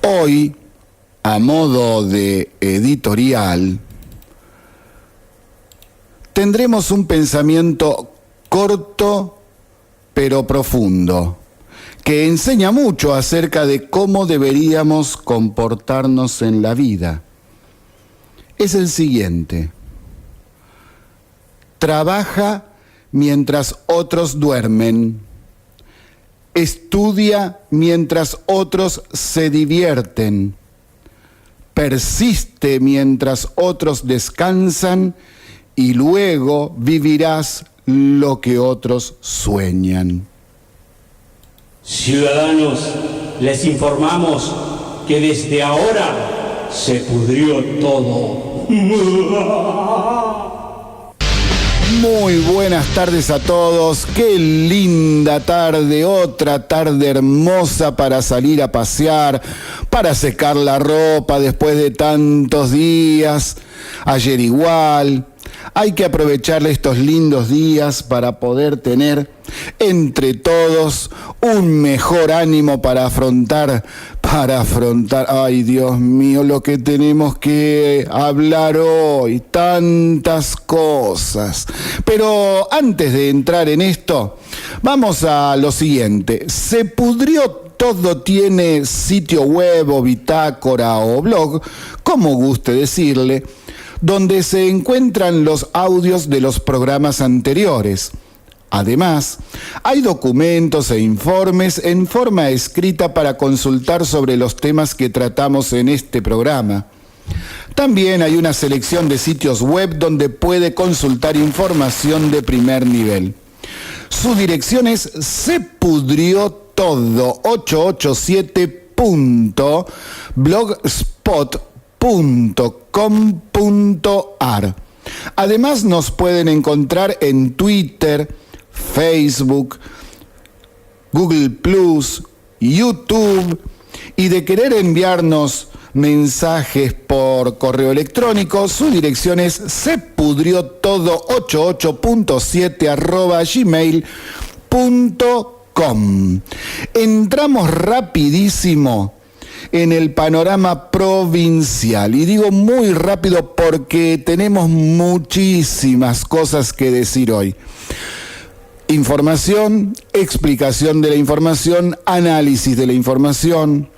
Hoy, a modo de editorial, tendremos un pensamiento corto pero profundo, que enseña mucho acerca de cómo deberíamos comportarnos en la vida. Es el siguiente: trabaja mientras otros duermen, estudia mientras otros se divierten, persiste mientras otros descansan y luego vivirás lo que otros sueñan. Ciudadanos, les informamos que desde ahora se pudrió todo. Muy buenas tardes a todos, qué linda tarde, otra tarde hermosa para salir a pasear, para secar la ropa después de tantos días, ayer igual. Hay que aprovechar estos lindos días para poder tener entre todos un mejor ánimo para afrontar, ay Dios mío, lo que tenemos que hablar hoy, tantas cosas. Pero antes de entrar en esto, vamos a lo siguiente. Se pudrió todo, tiene sitio web o bitácora o blog, como guste decirle, donde se encuentran los audios de los programas anteriores. Además, hay documentos e informes en forma escrita para consultar sobre los temas que tratamos en este programa. También hay una selección de sitios web donde puede consultar información de primer nivel. Su dirección es sepudriotodo887.blogspot.com.ar. Además nos pueden encontrar en Twitter, Facebook, Google+, YouTube, y de querer enviarnos mensajes por correo electrónico, su dirección es sepudriotodo88.7@gmail.com. Entramos rapidísimo en el panorama provincial, y digo muy rápido porque tenemos muchísimas cosas que decir hoy. Información, explicación de la información, análisis de la información.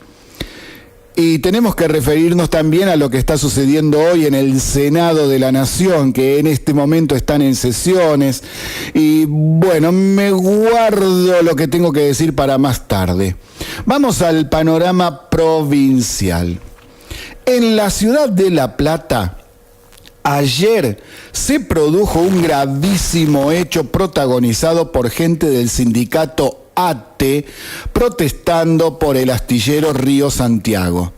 Y tenemos que referirnos también a lo que está sucediendo hoy en el Senado de la Nación, que en este momento están en sesiones. Y bueno, me guardo lo que tengo que decir para más tarde. Vamos al panorama provincial. En la ciudad de La Plata, ayer se produjo un gravísimo hecho protagonizado por gente del sindicato ATE protestando por el astillero Río Santiago.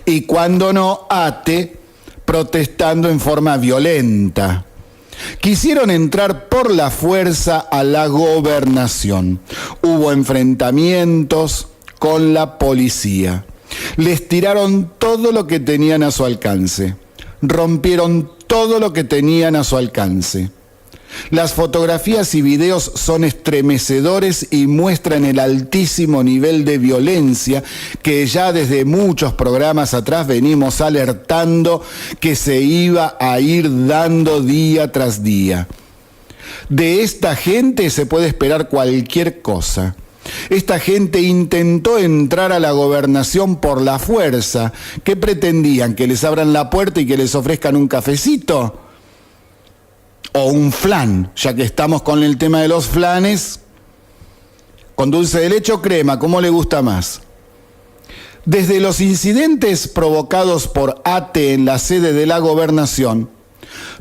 Y cuando no, ATE protestando en forma violenta. Quisieron entrar por la fuerza a la gobernación. Hubo enfrentamientos con la policía. Les tiraron todo lo que tenían a su alcance. Rompieron todo lo que tenían a su alcance. Las fotografías y videos son estremecedores y muestran el altísimo nivel de violencia que ya desde muchos programas atrás venimos alertando que se iba a ir dando día tras día. De esta gente se puede esperar cualquier cosa. Esta gente intentó entrar a la gobernación por la fuerza. ¿Qué pretendían? ¿Que les abran la puerta y que les ofrezcan un cafecito? O un flan, ya que estamos con el tema de los flanes, con dulce de leche o crema, ¿cómo le gusta más? Desde los incidentes provocados por ATE en la sede de la gobernación,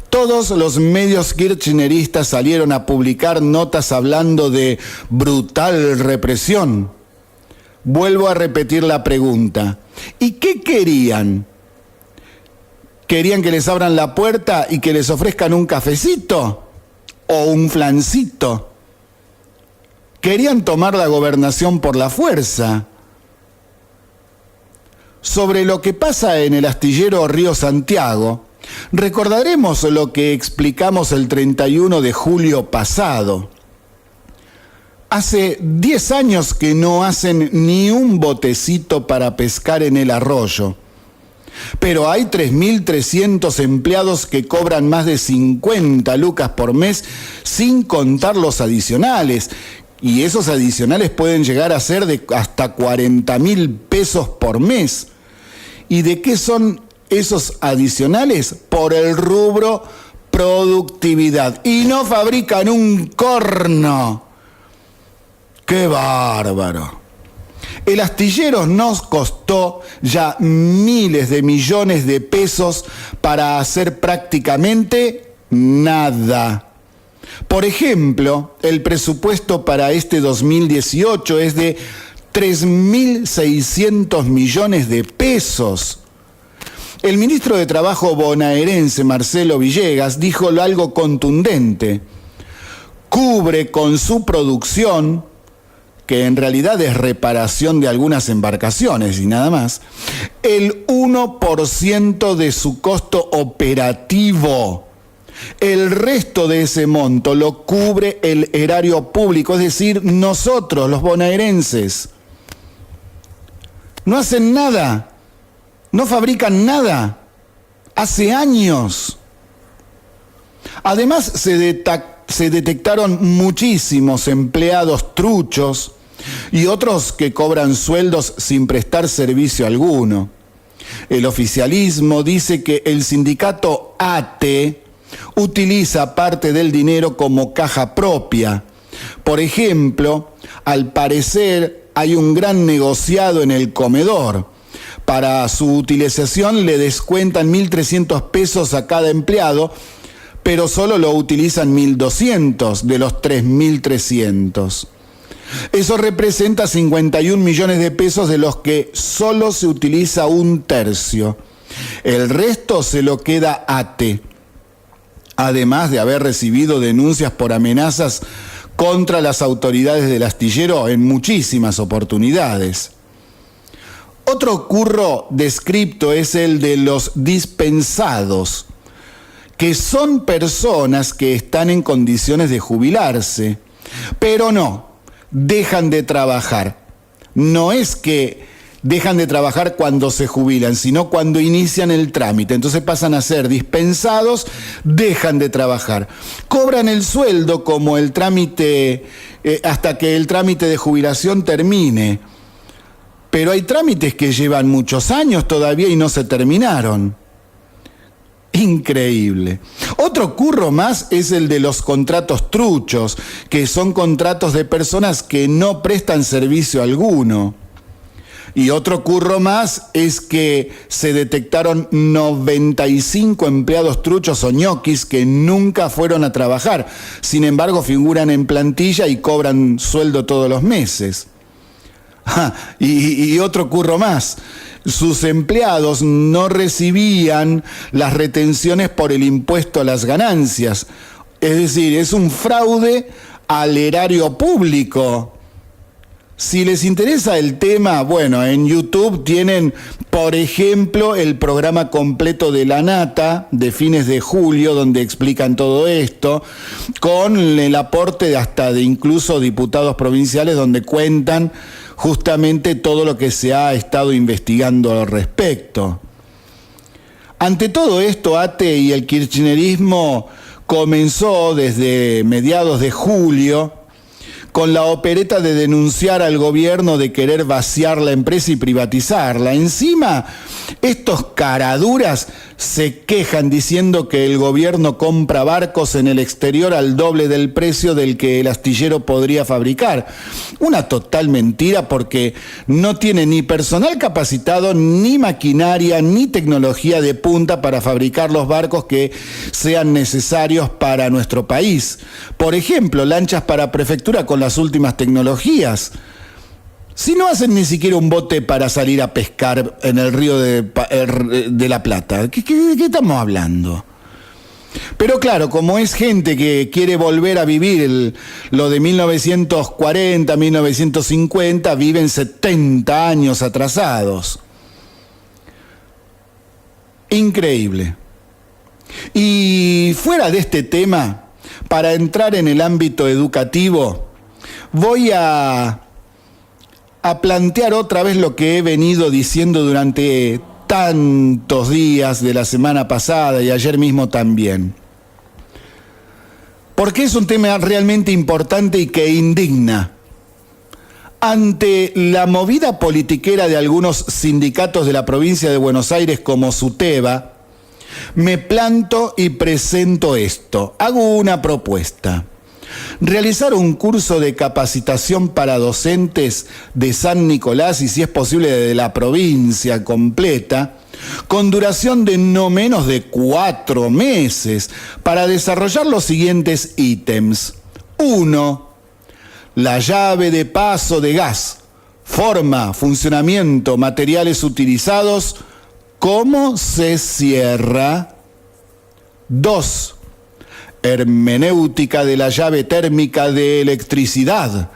todos los medios kirchneristas salieron a publicar notas hablando de brutal represión. Vuelvo a repetir la pregunta. ¿Y qué querían? ¿Querían que les abran la puerta y que les ofrezcan un cafecito o un flancito? Querían tomar la gobernación por la fuerza. Sobre lo que pasa en el astillero Río Santiago, recordaremos lo que explicamos el 31 de julio pasado. Hace 10 años que no hacen ni un botecito para pescar en el arroyo. Pero hay 3.300 empleados que cobran más de 50 lucas por mes sin contar los adicionales. Y esos adicionales pueden llegar a ser de hasta 40.000 pesos por mes. ¿Y de qué son esos adicionales? Por el rubro productividad. Y no fabrican un corno. ¡Qué bárbaro! El astillero nos costó ya miles de millones de pesos para hacer prácticamente nada. Por ejemplo, el presupuesto para este 2018 es de 3.600 millones de pesos. El ministro de Trabajo bonaerense, Marcelo Villegas, dijo algo contundente. Cubre con su producción, que en realidad es reparación de algunas embarcaciones y nada más, el 1% de su costo operativo. El resto de ese monto lo cubre el erario público, es decir, nosotros, los bonaerenses. No hacen nada, no fabrican nada, hace años. Además, se detectaron muchísimos empleados truchos y otros que cobran sueldos sin prestar servicio alguno. El oficialismo dice que el sindicato ATE utiliza parte del dinero como caja propia. Por ejemplo, al parecer hay un gran negociado en el comedor. Para su utilización le descuentan 1.300 pesos a cada empleado, pero solo lo utilizan 1.200 de los 3.300. Eso representa 51 millones de pesos de los que solo se utiliza un tercio. El resto se lo queda ATE, además de haber recibido denuncias por amenazas contra las autoridades del astillero en muchísimas oportunidades. Otro curro descripto es el de los dispensados, que son personas que están en condiciones de jubilarse, pero no, dejan de trabajar. No es que dejan de trabajar cuando se jubilan, sino cuando inician el trámite. Entonces pasan a ser dispensados, dejan de trabajar. Cobran el sueldo como el trámite, hasta que el trámite de jubilación termine. Pero hay trámites que llevan muchos años todavía y no se terminaron. Increíble. Otro curro más es el de los contratos truchos, que son contratos de personas que no prestan servicio alguno. Y otro curro más es que se detectaron 95 empleados truchos o ñoquis que nunca fueron a trabajar. Sin embargo, figuran en plantilla y cobran sueldo todos los meses. Y otro curro más. Sus empleados no recibían las retenciones por el impuesto a las ganancias. Es decir, es un fraude al erario público. Si les interesa el tema, bueno, en YouTube tienen, por ejemplo, el programa completo de La Nata de fines de julio, donde explican todo esto, con el aporte de hasta de incluso diputados provinciales, donde cuentan justamente todo lo que se ha estado investigando al respecto. Ante todo esto, ATE y el kirchnerismo comenzó desde mediados de julio con la opereta de denunciar al gobierno de querer vaciar la empresa y privatizarla. Encima, estos caraduras se quejan diciendo que el gobierno compra barcos en el exterior al doble del precio del que el astillero podría fabricar. Una total mentira, porque no tiene ni personal capacitado, ni maquinaria, ni tecnología de punta para fabricar los barcos que sean necesarios para nuestro país. Por ejemplo, lanchas para prefectura con las últimas tecnologías. Si no hacen ni siquiera un bote para salir a pescar en el río de la Plata, ¿de qué estamos hablando? Pero claro, como es gente que quiere volver a vivir lo de 1940, 1950, viven 70 años atrasados. Increíble. Y fuera de este tema, para entrar en el ámbito educativo, voy a plantear otra vez lo que he venido diciendo durante tantos días de la semana pasada y ayer mismo también. Porque es un tema realmente importante y que indigna. Ante la movida politiquera de algunos sindicatos de la provincia de Buenos Aires como SUTEBA, me planto y presento esto. Hago una propuesta. Realizar un curso de capacitación para docentes de San Nicolás y, si es posible, de la provincia completa, con duración de no menos de 4 meses, para desarrollar los siguientes ítems. 1. La llave de paso de gas, forma, funcionamiento, materiales utilizados, cómo se cierra. 2. Hermenéutica de la llave térmica de electricidad,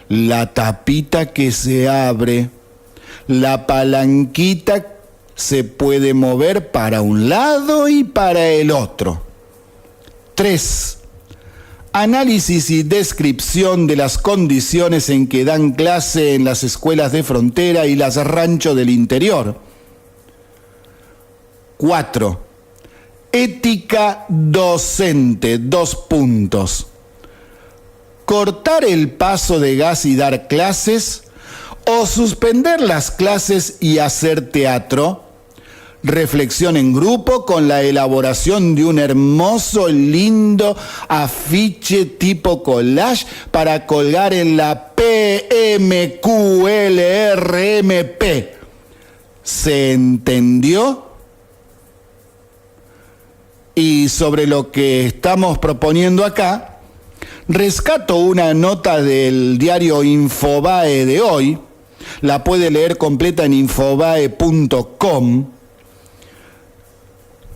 la tapita que se abre, la palanquita se puede mover para un lado y para el otro. 3. Análisis y descripción de las condiciones en que dan clase en las escuelas de frontera y las ranchos del interior. 4. Ética docente, 2 puntos. Cortar el paso de gas y dar clases, o suspender las clases y hacer teatro. Reflexión en grupo con la elaboración de un hermoso, lindo afiche tipo collage para colgar en la PMQLRMP. ¿Se entendió? Y sobre lo que estamos proponiendo acá, rescato una nota del diario Infobae de hoy. La puede leer completa en infobae.com.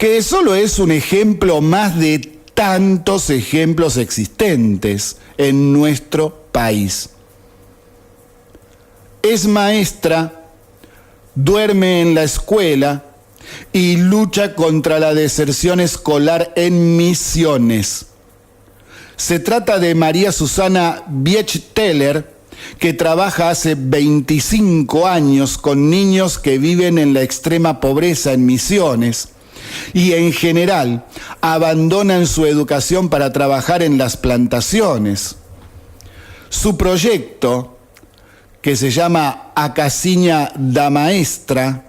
que solo es un ejemplo más de tantos ejemplos existentes en nuestro país. Es maestra, duerme en la escuela y lucha contra la deserción escolar en Misiones. Se trata de María Susana Biech-Teller, que trabaja hace 25 años con niños que viven en la extrema pobreza en Misiones y en general abandonan su educación para trabajar en las plantaciones. Su proyecto, que se llama A Casinha da Maestra,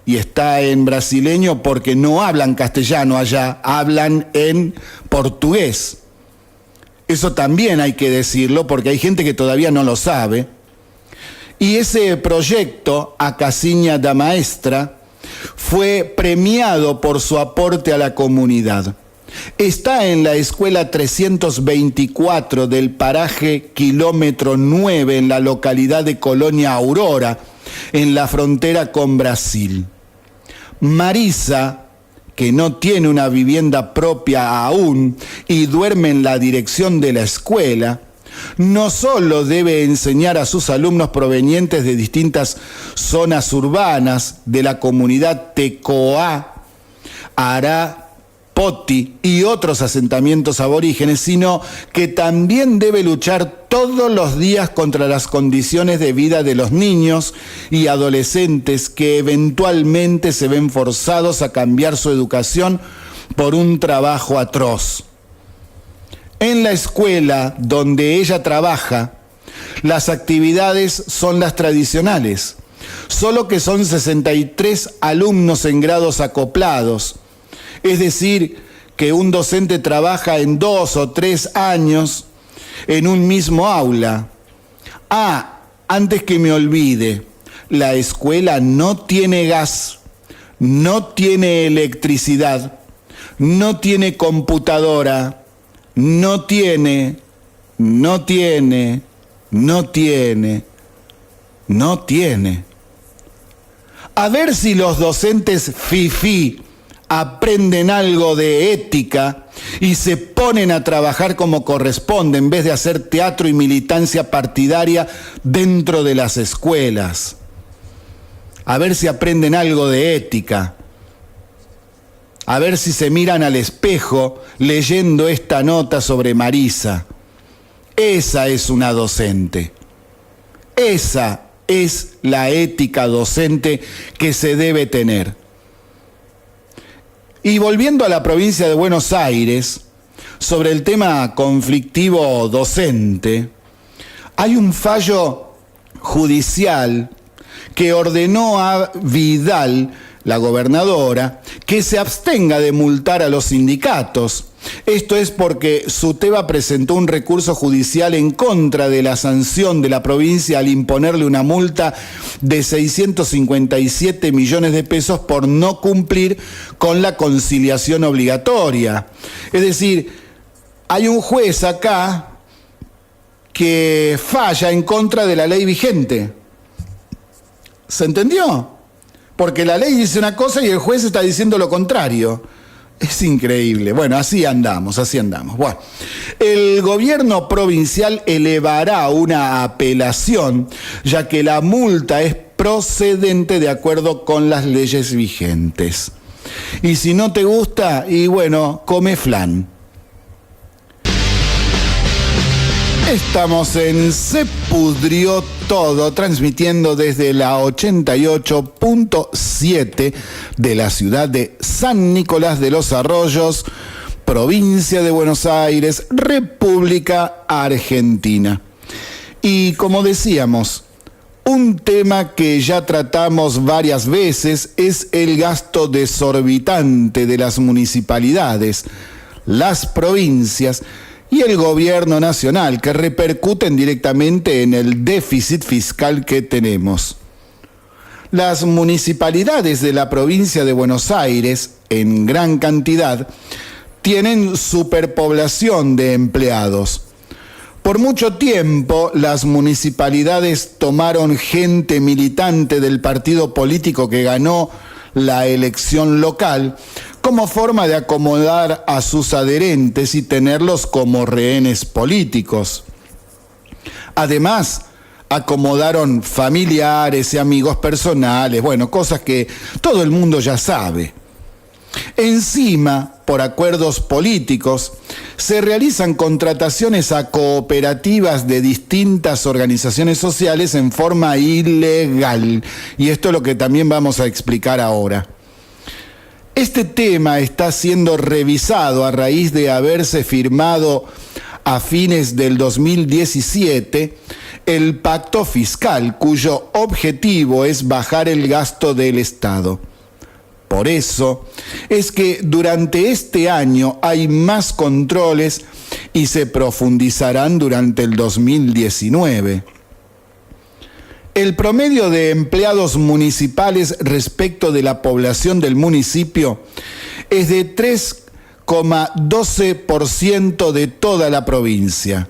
y está en brasileño porque no hablan castellano allá, hablan en portugués. Eso también hay que decirlo porque hay gente que todavía no lo sabe. Y ese proyecto, A Casinha da Maestra, fue premiado por su aporte a la comunidad. Está en la escuela 324 del paraje kilómetro 9 en la localidad de Colonia Aurora, en la frontera con Brasil. Marisa, que no tiene una vivienda propia aún y duerme en la dirección de la escuela, no solo debe enseñar a sus alumnos provenientes de distintas zonas urbanas de la comunidad Tecoa, Ará, Poti y otros asentamientos aborígenes, sino que también debe luchar todos los días contra las condiciones de vida de los niños y adolescentes que eventualmente se ven forzados a cambiar su educación por un trabajo atroz. En la escuela donde ella trabaja, las actividades son las tradicionales, solo que son 63 alumnos en grados acoplados. Es decir, que un docente trabaja en 2 o 3 años en un mismo aula. Antes que me olvide, la escuela no tiene gas, no tiene electricidad, no tiene computadora, no tiene. A ver si los docentes fifí aprenden algo de ética y se ponen a trabajar como corresponde en vez de hacer teatro y militancia partidaria dentro de las escuelas. A ver si aprenden algo de ética. A ver si se miran al espejo leyendo esta nota sobre Marisa. Esa es una docente. Esa es la ética docente que se debe tener. Y volviendo a la provincia de Buenos Aires, sobre el tema conflictivo docente, hay un fallo judicial que ordenó a Vidal, la gobernadora, que se abstenga de multar a los sindicatos. Esto es porque Suteba presentó un recurso judicial en contra de la sanción de la provincia al imponerle una multa de 657 millones de pesos por no cumplir con la conciliación obligatoria. Es decir, hay un juez acá que falla en contra de la ley vigente. ¿Se entendió? Porque la ley dice una cosa y el juez está diciendo lo contrario. Es increíble. Bueno, así andamos. Bueno, el gobierno provincial elevará una apelación, ya que la multa es procedente de acuerdo con las leyes vigentes. Y si no te gusta, y bueno, come flan. Estamos en Se Pudrió Todo, transmitiendo desde la 88.7 de la ciudad de San Nicolás de los Arroyos, provincia de Buenos Aires, República Argentina. Y como decíamos, un tema que ya tratamos varias veces es el gasto desorbitante de las municipalidades, las provincias y el gobierno nacional, que repercuten directamente en el déficit fiscal que tenemos. Las municipalidades de la provincia de Buenos Aires, en gran cantidad, tienen superpoblación de empleados. Por mucho tiempo, las municipalidades tomaron gente militante del partido político que ganó la elección local como forma de acomodar a sus adherentes y tenerlos como rehenes políticos. Además, acomodaron familiares y amigos personales, bueno, cosas que todo el mundo ya sabe. Encima, por acuerdos políticos, se realizan contrataciones a cooperativas de distintas organizaciones sociales en forma ilegal. Y esto es lo que también vamos a explicar ahora. Este tema está siendo revisado a raíz de haberse firmado a fines del 2017 el pacto fiscal, cuyo objetivo es bajar el gasto del Estado. Por eso es que durante este año hay más controles y se profundizarán durante el 2019. El promedio de empleados municipales respecto de la población del municipio es de 3,12% de toda la provincia.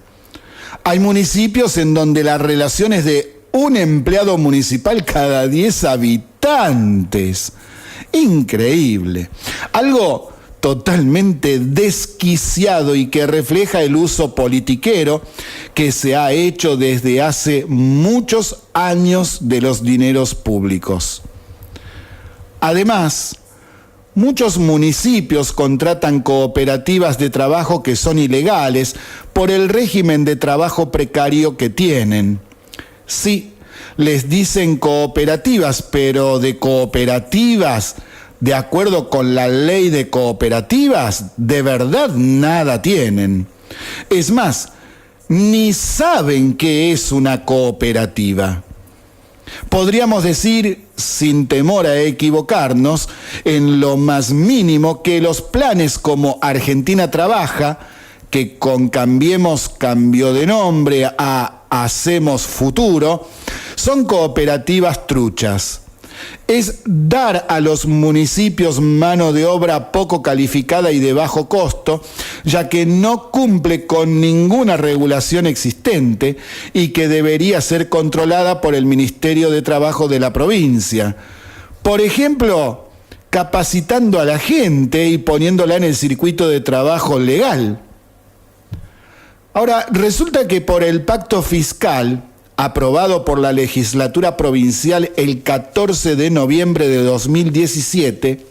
Hay municipios en donde la relación es de un empleado municipal cada 10 habitantes. Increíble. Algo totalmente desquiciado y que refleja el uso politiquero que se ha hecho desde hace muchos años de los dineros públicos. Además, muchos municipios contratan cooperativas de trabajo que son ilegales por el régimen de trabajo precario que tienen. Sí, les dicen cooperativas, pero de cooperativas, de acuerdo con la ley de cooperativas, de verdad nada tienen. Es más, ni saben qué es una cooperativa. Podríamos decir, sin temor a equivocarnos, en lo más mínimo que los planes como Argentina Trabaja, que con Cambiemos cambió de nombre a Hacemos Futuro, son cooperativas truchas. Es dar a los municipios mano de obra poco calificada y de bajo costo, ya que no cumple con ninguna regulación existente y que debería ser controlada por el Ministerio de Trabajo de la provincia. Por ejemplo, capacitando a la gente y poniéndola en el circuito de trabajo legal. Ahora, resulta que por el pacto fiscal aprobado por la legislatura provincial el 14 de noviembre de 2017,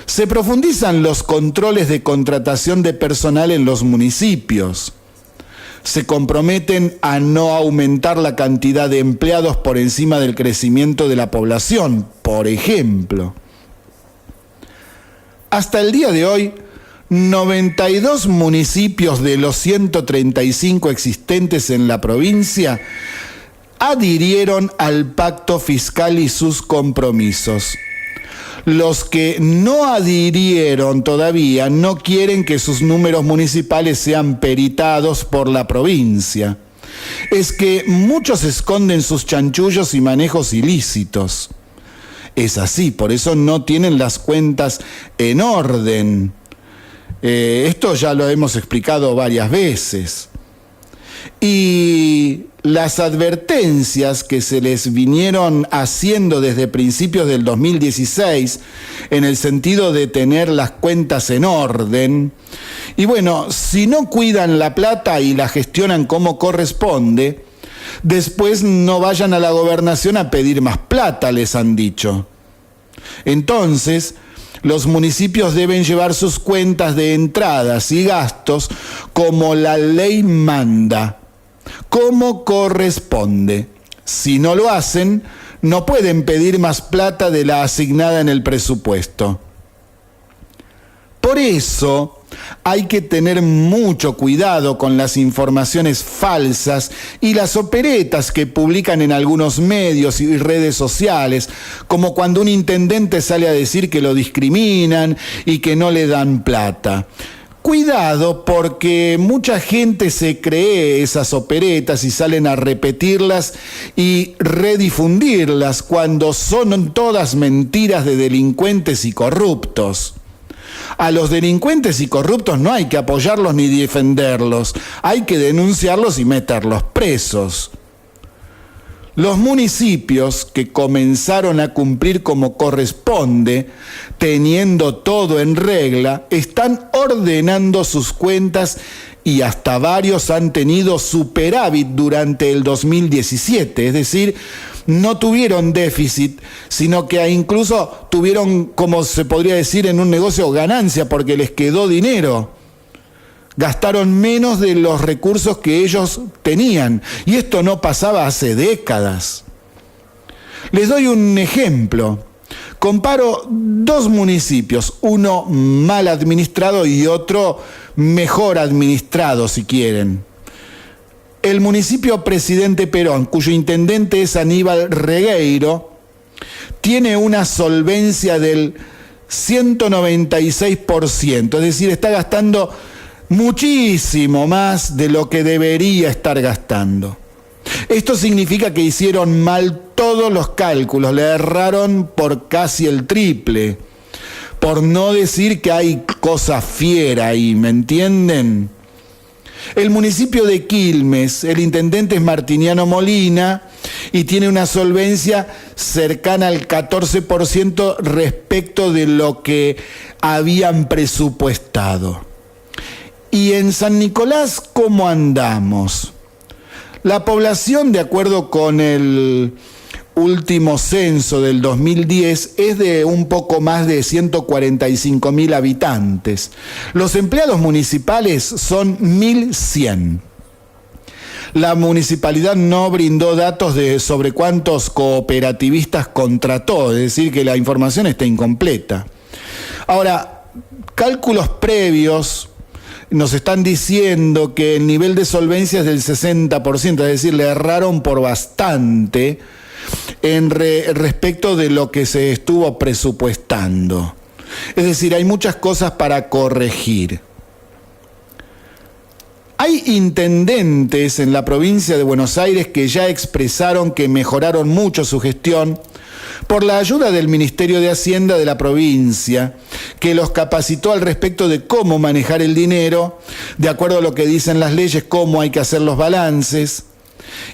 se profundizan los controles de contratación de personal en los municipios. se comprometen a no aumentar la cantidad de empleados por encima del crecimiento de la población, por ejemplo. Hasta el día de hoy, 92 municipios de los 135 existentes en la provincia adhirieron al pacto fiscal y sus compromisos. Los que no adhirieron todavía no quieren que sus números municipales sean peritados por la provincia. Es que muchos esconden sus chanchullos y manejos ilícitos. Es así, por eso no tienen las cuentas en orden. Esto ya lo hemos explicado varias veces. Y las advertencias que se les vinieron haciendo desde principios del 2016 en el sentido de tener las cuentas en orden, y bueno, si no cuidan la plata y la gestionan como corresponde, después no vayan a la gobernación a pedir más plata, les han dicho. Entonces, los municipios deben llevar sus cuentas de entradas y gastos como la ley manda, como corresponde. Si no lo hacen, no pueden pedir más plata de la asignada en el presupuesto. Por eso hay que tener mucho cuidado con las informaciones falsas y las operetas que publican en algunos medios y redes sociales, como cuando un intendente sale a decir que lo discriminan y que no le dan plata. Cuidado, porque mucha gente se cree esas operetas y salen a repetirlas y redifundirlas cuando son todas mentiras de delincuentes y corruptos. A los delincuentes y corruptos no hay que apoyarlos ni defenderlos, hay que denunciarlos y meterlos presos. Los municipios que comenzaron a cumplir como corresponde, teniendo todo en regla, están ordenando sus cuentas y hasta varios han tenido superávit durante el 2017, es decir, no tuvieron déficit, sino que incluso tuvieron, como se podría decir en un negocio, ganancia, porque les quedó dinero. Gastaron menos de los recursos que ellos tenían, y esto no pasaba hace décadas. Les doy un ejemplo. Comparo dos municipios, uno mal administrado y otro mejor administrado, si quieren. El municipio Presidente Perón, cuyo intendente es Aníbal Regueiro, tiene una solvencia del 196%, es decir, está gastando muchísimo más de lo que debería estar gastando. Esto significa que hicieron mal todos los cálculos, le erraron por casi el triple, por no decir que hay cosa fiera ahí, ¿me entienden? El municipio de Quilmes, el intendente es Martiniano Molina y tiene una solvencia cercana al 14% respecto de lo que habían presupuestado. Y en San Nicolás, ¿cómo andamos? La población, de acuerdo con el último censo del 2010, es de un poco más de 145.000 habitantes. Los empleados municipales son 1.100. La municipalidad no brindó datos sobre cuántos cooperativistas contrató, es decir, que la información está incompleta. Ahora, cálculos previos nos están diciendo que el nivel de solvencia es del 60%, es decir, le erraron por bastante en respecto de lo que se estuvo presupuestando. Es decir, hay muchas cosas para corregir. Hay intendentes en la provincia de Buenos Aires que ya expresaron que mejoraron mucho su gestión por la ayuda del Ministerio de Hacienda de la provincia, que los capacitó al respecto de cómo manejar el dinero, de acuerdo a lo que dicen las leyes, cómo hay que hacer los balances.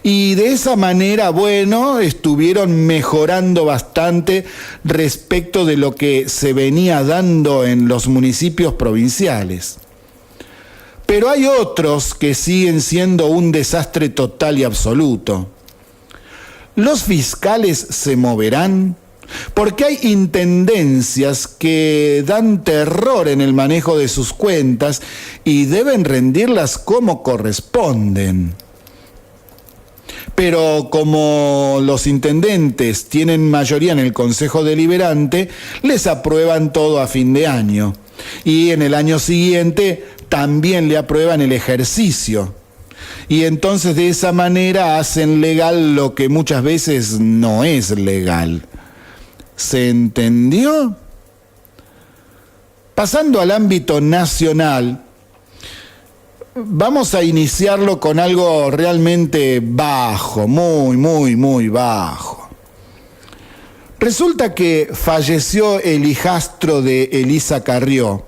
Y de esa manera, bueno, estuvieron mejorando bastante respecto de lo que se venía dando en los municipios provinciales. Pero hay otros que siguen siendo un desastre total y absoluto. ¿Los fiscales se moverán? Porque hay intendencias que dan terror en el manejo de sus cuentas y deben rendirlas como corresponden. Pero como los intendentes tienen mayoría en el Consejo Deliberante, les aprueban todo a fin de año. Y en el año siguiente también le aprueban el ejercicio. Y entonces de esa manera hacen legal lo que muchas veces no es legal. ¿Se entendió? Pasando al ámbito nacional, vamos a iniciarlo con algo realmente bajo, muy bajo. Resulta que falleció el hijastro de Elisa Carrió.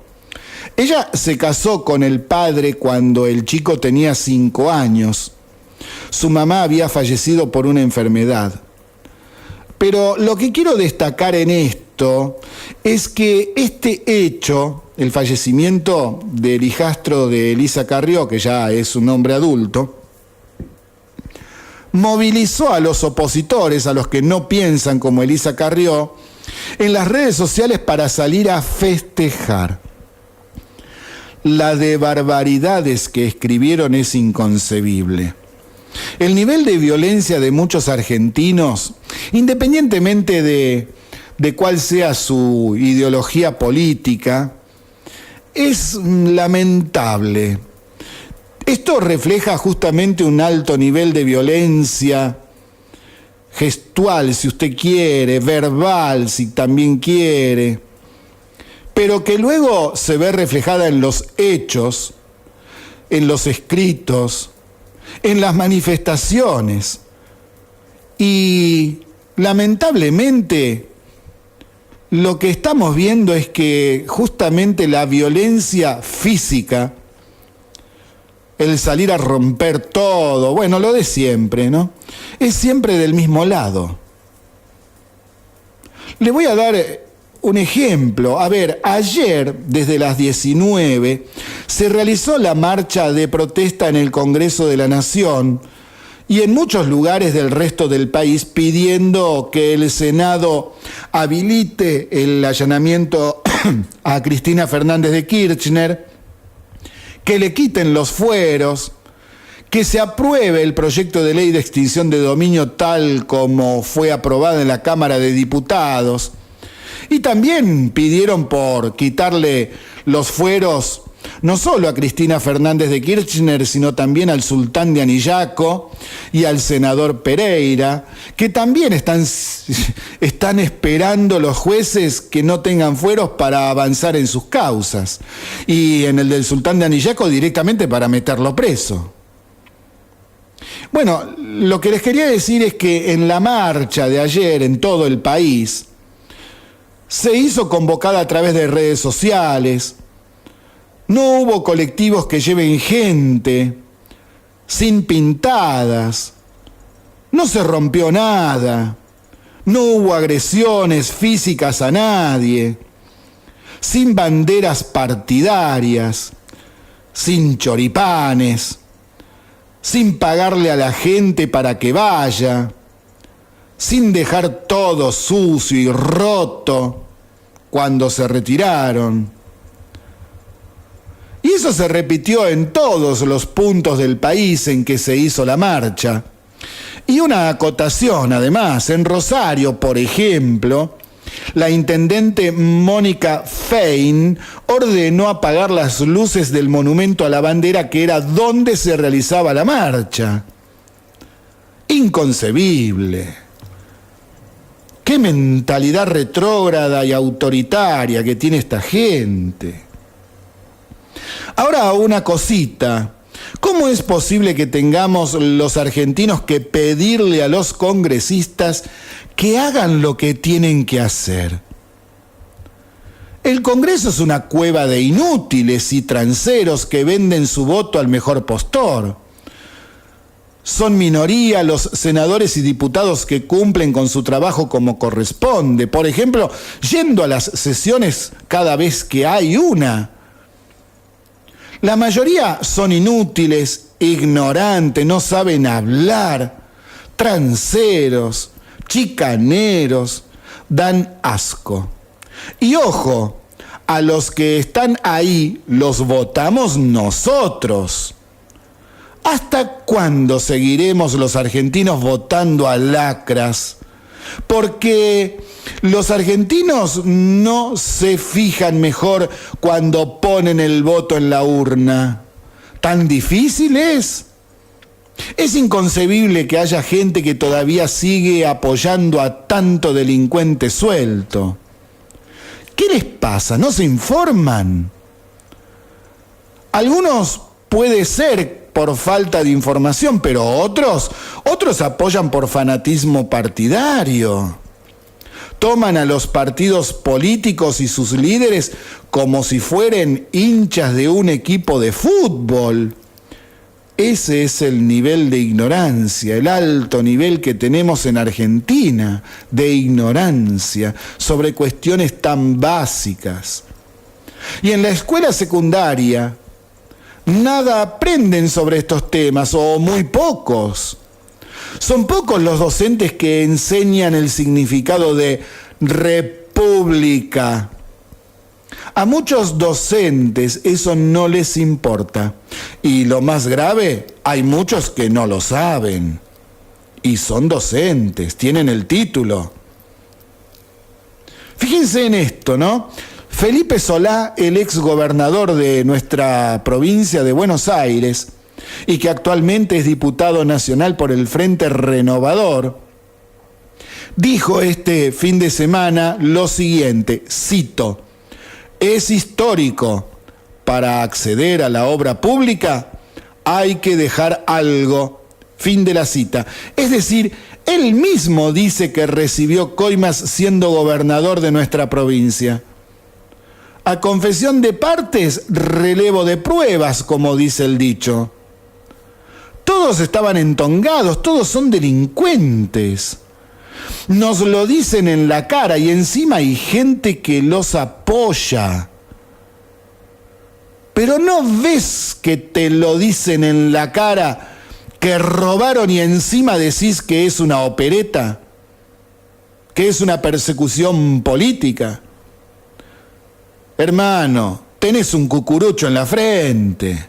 Ella se casó con el padre cuando el chico tenía 5 años. Su mamá había fallecido por una enfermedad. Pero lo que quiero destacar en esto es que este hecho, el fallecimiento del hijastro de Elisa Carrió, que ya es un hombre adulto, movilizó a los opositores, a los que no piensan como Elisa Carrió, en las redes sociales para salir a festejar. La de barbaridades que escribieron es inconcebible. El nivel de violencia de muchos argentinos, independientemente de cuál sea su ideología política, es lamentable. Esto refleja justamente un alto nivel de violencia gestual, si usted quiere, verbal, si también quiere, pero que luego se ve reflejada en los hechos, en los escritos, en las manifestaciones. Y lamentablemente lo que estamos viendo es que justamente la violencia física, el salir a romper todo, bueno, lo de siempre, ¿no? Es siempre del mismo lado. Le voy a dar un ejemplo. A ver, ayer, desde las 19, se realizó la marcha de protesta en el Congreso de la Nación y en muchos lugares del resto del país pidiendo que el Senado habilite el allanamiento a Cristina Fernández de Kirchner, que le quiten los fueros, que se apruebe el proyecto de ley de extinción de dominio tal como fue aprobado en la Cámara de Diputados. Y también pidieron por quitarle los fueros no solo a Cristina Fernández de Kirchner, sino también al sultán de Anillaco y al senador Pereira, que también están esperando los jueces que no tengan fueros para avanzar en sus causas. Y en el del sultán de Anillaco directamente para meterlo preso. Bueno, lo que les quería decir es que en la marcha de ayer en todo el país se hizo convocada a través de redes sociales. No hubo colectivos que lleven gente, sin pintadas, no se rompió nada, no hubo agresiones físicas a nadie, sin banderas partidarias, sin choripanes, sin pagarle a la gente para que vaya, sin dejar todo sucio y roto cuando se retiraron. Y eso se repitió en todos los puntos del país en que se hizo la marcha. Y una acotación, además, en Rosario, por ejemplo, la intendente Mónica Fein ordenó apagar las luces del monumento a la bandera, que era donde se realizaba la marcha. Inconcebible. Qué mentalidad retrógrada y autoritaria que tiene esta gente. Ahora una cosita, ¿cómo es posible que tengamos los argentinos que pedirle a los congresistas que hagan lo que tienen que hacer? El Congreso es una cueva de inútiles y transeros que venden su voto al mejor postor. Son minoría los senadores y diputados que cumplen con su trabajo como corresponde, por ejemplo, yendo a las sesiones cada vez que hay una. La mayoría son inútiles, ignorantes, no saben hablar, transeros, chicaneros, dan asco. Y ojo, a los que están ahí los votamos nosotros. ¿Hasta cuándo seguiremos los argentinos votando a lacras? Porque los argentinos no se fijan mejor cuando ponen el voto en la urna. ¿Tan difícil es? Es inconcebible que haya gente que todavía sigue apoyando a tanto delincuente suelto. ¿Qué les pasa? ¿No se informan? Algunos puede ser por falta de información, pero otros apoyan por fanatismo partidario. Toman a los partidos políticos y sus líderes como si fueran hinchas de un equipo de fútbol. Ese es el nivel de ignorancia, el alto nivel que tenemos en Argentina, de ignorancia sobre cuestiones tan básicas. Y en la escuela secundaria, nada aprenden sobre estos temas, o muy pocos. Son pocos los docentes que enseñan el significado de república. A muchos docentes eso no les importa. Y lo más grave, hay muchos que no lo saben. Y son docentes, tienen el título. Fíjense en esto, ¿no? Felipe Solá, el exgobernador de nuestra provincia de Buenos Aires, y que actualmente es diputado nacional por el Frente Renovador, dijo este fin de semana lo siguiente, cito: es histórico, para acceder a la obra pública hay que dejar algo, fin de la cita. Es decir, él mismo dice que recibió coimas siendo gobernador de nuestra provincia. A confesión de partes, relevo de pruebas, como dice el dicho. Todos estaban entongados, todos son delincuentes. Nos lo dicen en la cara y encima hay gente que los apoya. Pero ¿no ves que te lo dicen en la cara, que robaron y encima decís que es una opereta? ¿Que es una persecución política? Hermano, tenés un cucurucho en la frente.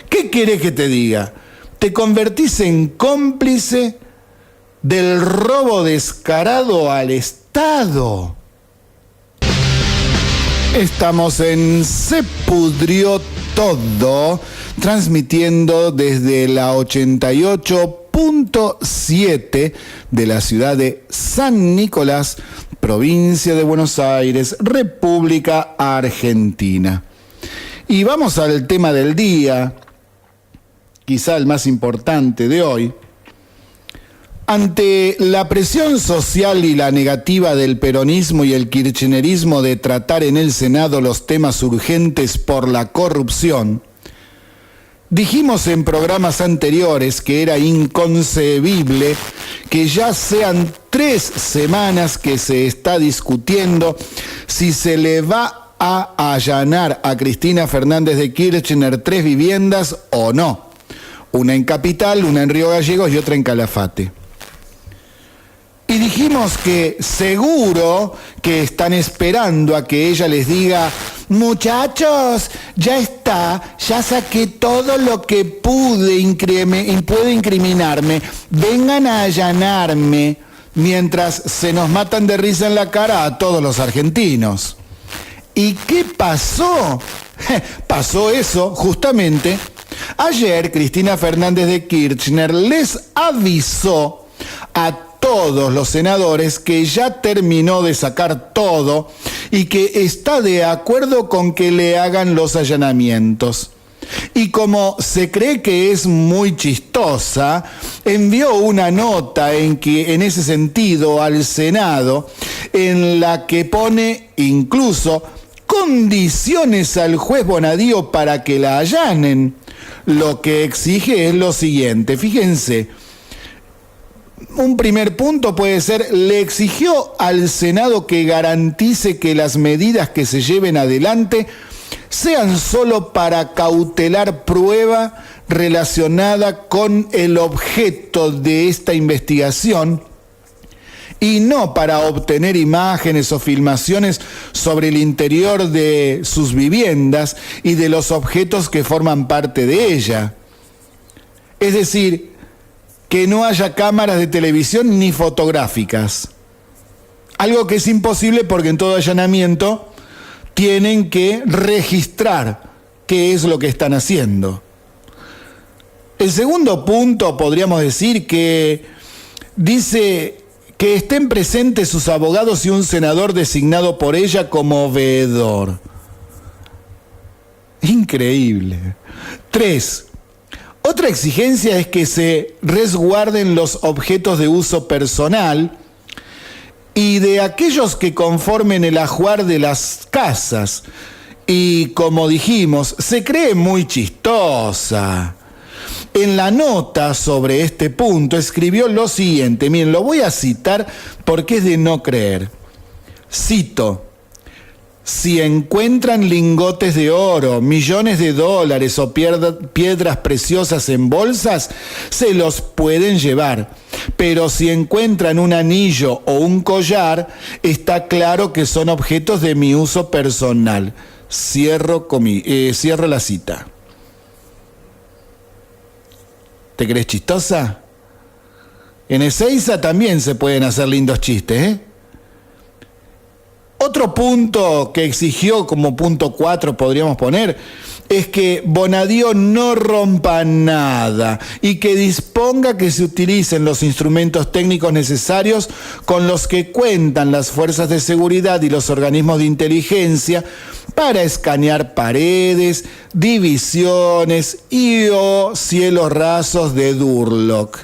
¿Qué querés que te diga? Te convertís en cómplice del robo descarado al Estado. Estamos en Se Pudrió Todo, transmitiendo desde la 88.7 de la ciudad de San Nicolás, provincia de Buenos Aires, República Argentina. Y vamos al tema del día, quizá el más importante de hoy. Ante la presión social y la negativa del peronismo y el kirchnerismo de tratar en el Senado los temas urgentes por la corrupción, dijimos en programas anteriores que era inconcebible que ya sean 3 semanas que se está discutiendo si se le va a allanar a Cristina Fernández de Kirchner 3 viviendas o no. Una en Capital, una en Río Gallegos y otra en Calafate. Y dijimos que seguro que están esperando a que ella les diga: muchachos, ya está, ya saqué todo lo que pude incriminarme, vengan a allanarme, mientras se nos matan de risa en la cara a todos los argentinos. ¿Y qué pasó? Pasó eso, justamente. Ayer Cristina Fernández de Kirchner les avisó a todos los senadores que ya terminó de sacar todo y que está de acuerdo con que le hagan los allanamientos. Y como se cree que es muy chistosa, envió una nota en ese sentido al Senado, en la que pone incluso condiciones al juez Bonadío para que la allanen. Lo que exige es lo siguiente, fíjense. Un primer punto puede ser: le exigió al Senado que garantice que las medidas que se lleven adelante sean solo para cautelar prueba relacionada con el objeto de esta investigación y no para obtener imágenes o filmaciones sobre el interior de sus viviendas y de los objetos que forman parte de ella. Es decir, que no haya cámaras de televisión ni fotográficas. Algo que es imposible porque en todo allanamiento tienen que registrar qué es lo que están haciendo. El segundo punto, podríamos decir que dice que estén presentes sus abogados y un senador designado por ella como veedor. Increíble. 3. Otra exigencia es que se resguarden los objetos de uso personal y de aquellos que conformen el ajuar de las casas. Y como dijimos, se cree muy chistosa. En la nota sobre este punto escribió lo siguiente, miren, lo voy a citar porque es de no creer. Cito: si encuentran lingotes de oro, millones de dólares o piedras preciosas en bolsas, se los pueden llevar. Pero si encuentran un anillo o un collar, está claro que son objetos de mi uso personal. Cierro la cita. ¿Te crees chistosa? En Ezeiza también se pueden hacer lindos chistes, ¿eh? Otro punto que exigió como punto 4, podríamos poner, es que Bonadío no rompa nada y que disponga que se utilicen los instrumentos técnicos necesarios con los que cuentan las fuerzas de seguridad y los organismos de inteligencia para escanear paredes, divisiones y o cielos rasos de Durlock.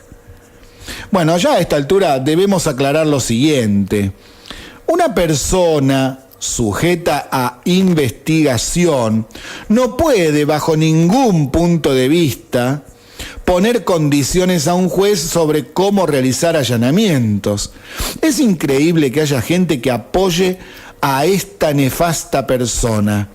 Bueno, ya a esta altura debemos aclarar lo siguiente. Una persona sujeta a investigación no puede, bajo ningún punto de vista, poner condiciones a un juez sobre cómo realizar allanamientos. Es increíble que haya gente que apoye a esta nefasta persona.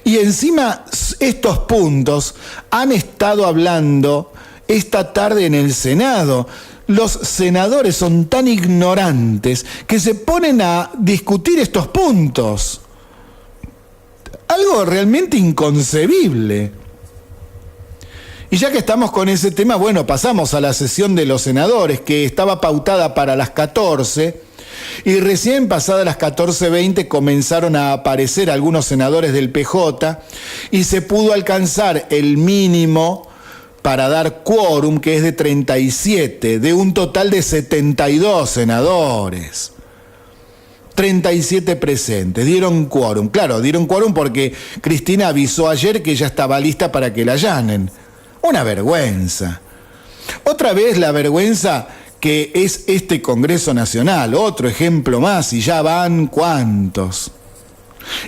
Y encima estos puntos han estado hablando esta tarde en el Senado. Los senadores son tan ignorantes que se ponen a discutir estos puntos. Algo realmente inconcebible. Y ya que estamos con ese tema, bueno, pasamos a la sesión de los senadores, que estaba pautada para las 14, y recién pasadas las 14:20 comenzaron a aparecer algunos senadores del PJ, y se pudo alcanzar el mínimo para dar quórum, que es de 37, de un total de 72 senadores. 37 presentes, dieron quórum. Claro, dieron quórum porque Cristina avisó ayer que ya estaba lista para que la allanen. Una vergüenza. Otra vez la vergüenza que es este Congreso Nacional, otro ejemplo más, y ya van ¿cuántos?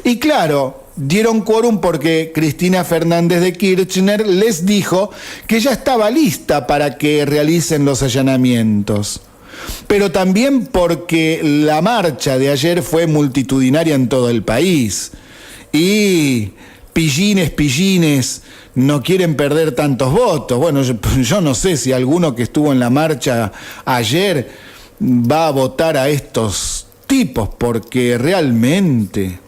Y claro, dieron quórum porque Cristina Fernández de Kirchner les dijo que ya estaba lista para que realicen los allanamientos. Pero también porque la marcha de ayer fue multitudinaria en todo el país. Y pillines, no quieren perder tantos votos. Bueno, yo no sé si alguno que estuvo en la marcha ayer va a votar a estos tipos, porque realmente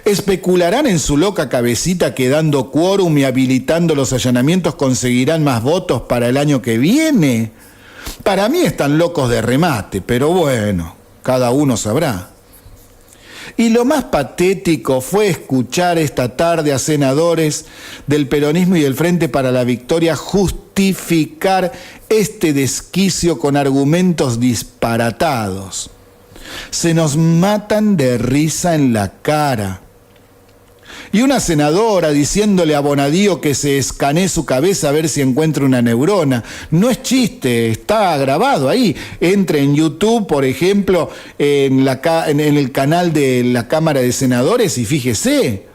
especularán en su loca cabecita que dando quórum y habilitando los allanamientos conseguirán más votos para el año que viene. Para mí están locos de remate, pero bueno, cada uno sabrá. Y lo más patético fue escuchar esta tarde a senadores del peronismo y del Frente para la Victoria justificar este desquicio con argumentos disparatados. Se nos matan de risa en la cara. Y una senadora diciéndole a Bonadío que se escanee su cabeza a ver si encuentra una neurona. No es chiste, está grabado ahí. Entre en YouTube, por ejemplo, en el canal de la Cámara de Senadores y fíjese,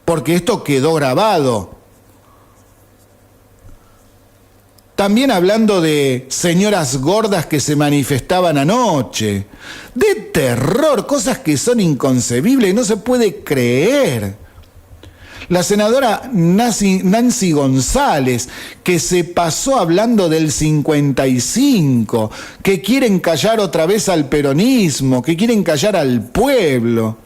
porque esto quedó grabado. También hablando de señoras gordas que se manifestaban anoche. De terror, cosas que son inconcebibles, no se puede creer. La senadora Nancy González, que se pasó hablando del 55, que quieren callar otra vez al peronismo, que quieren callar al pueblo.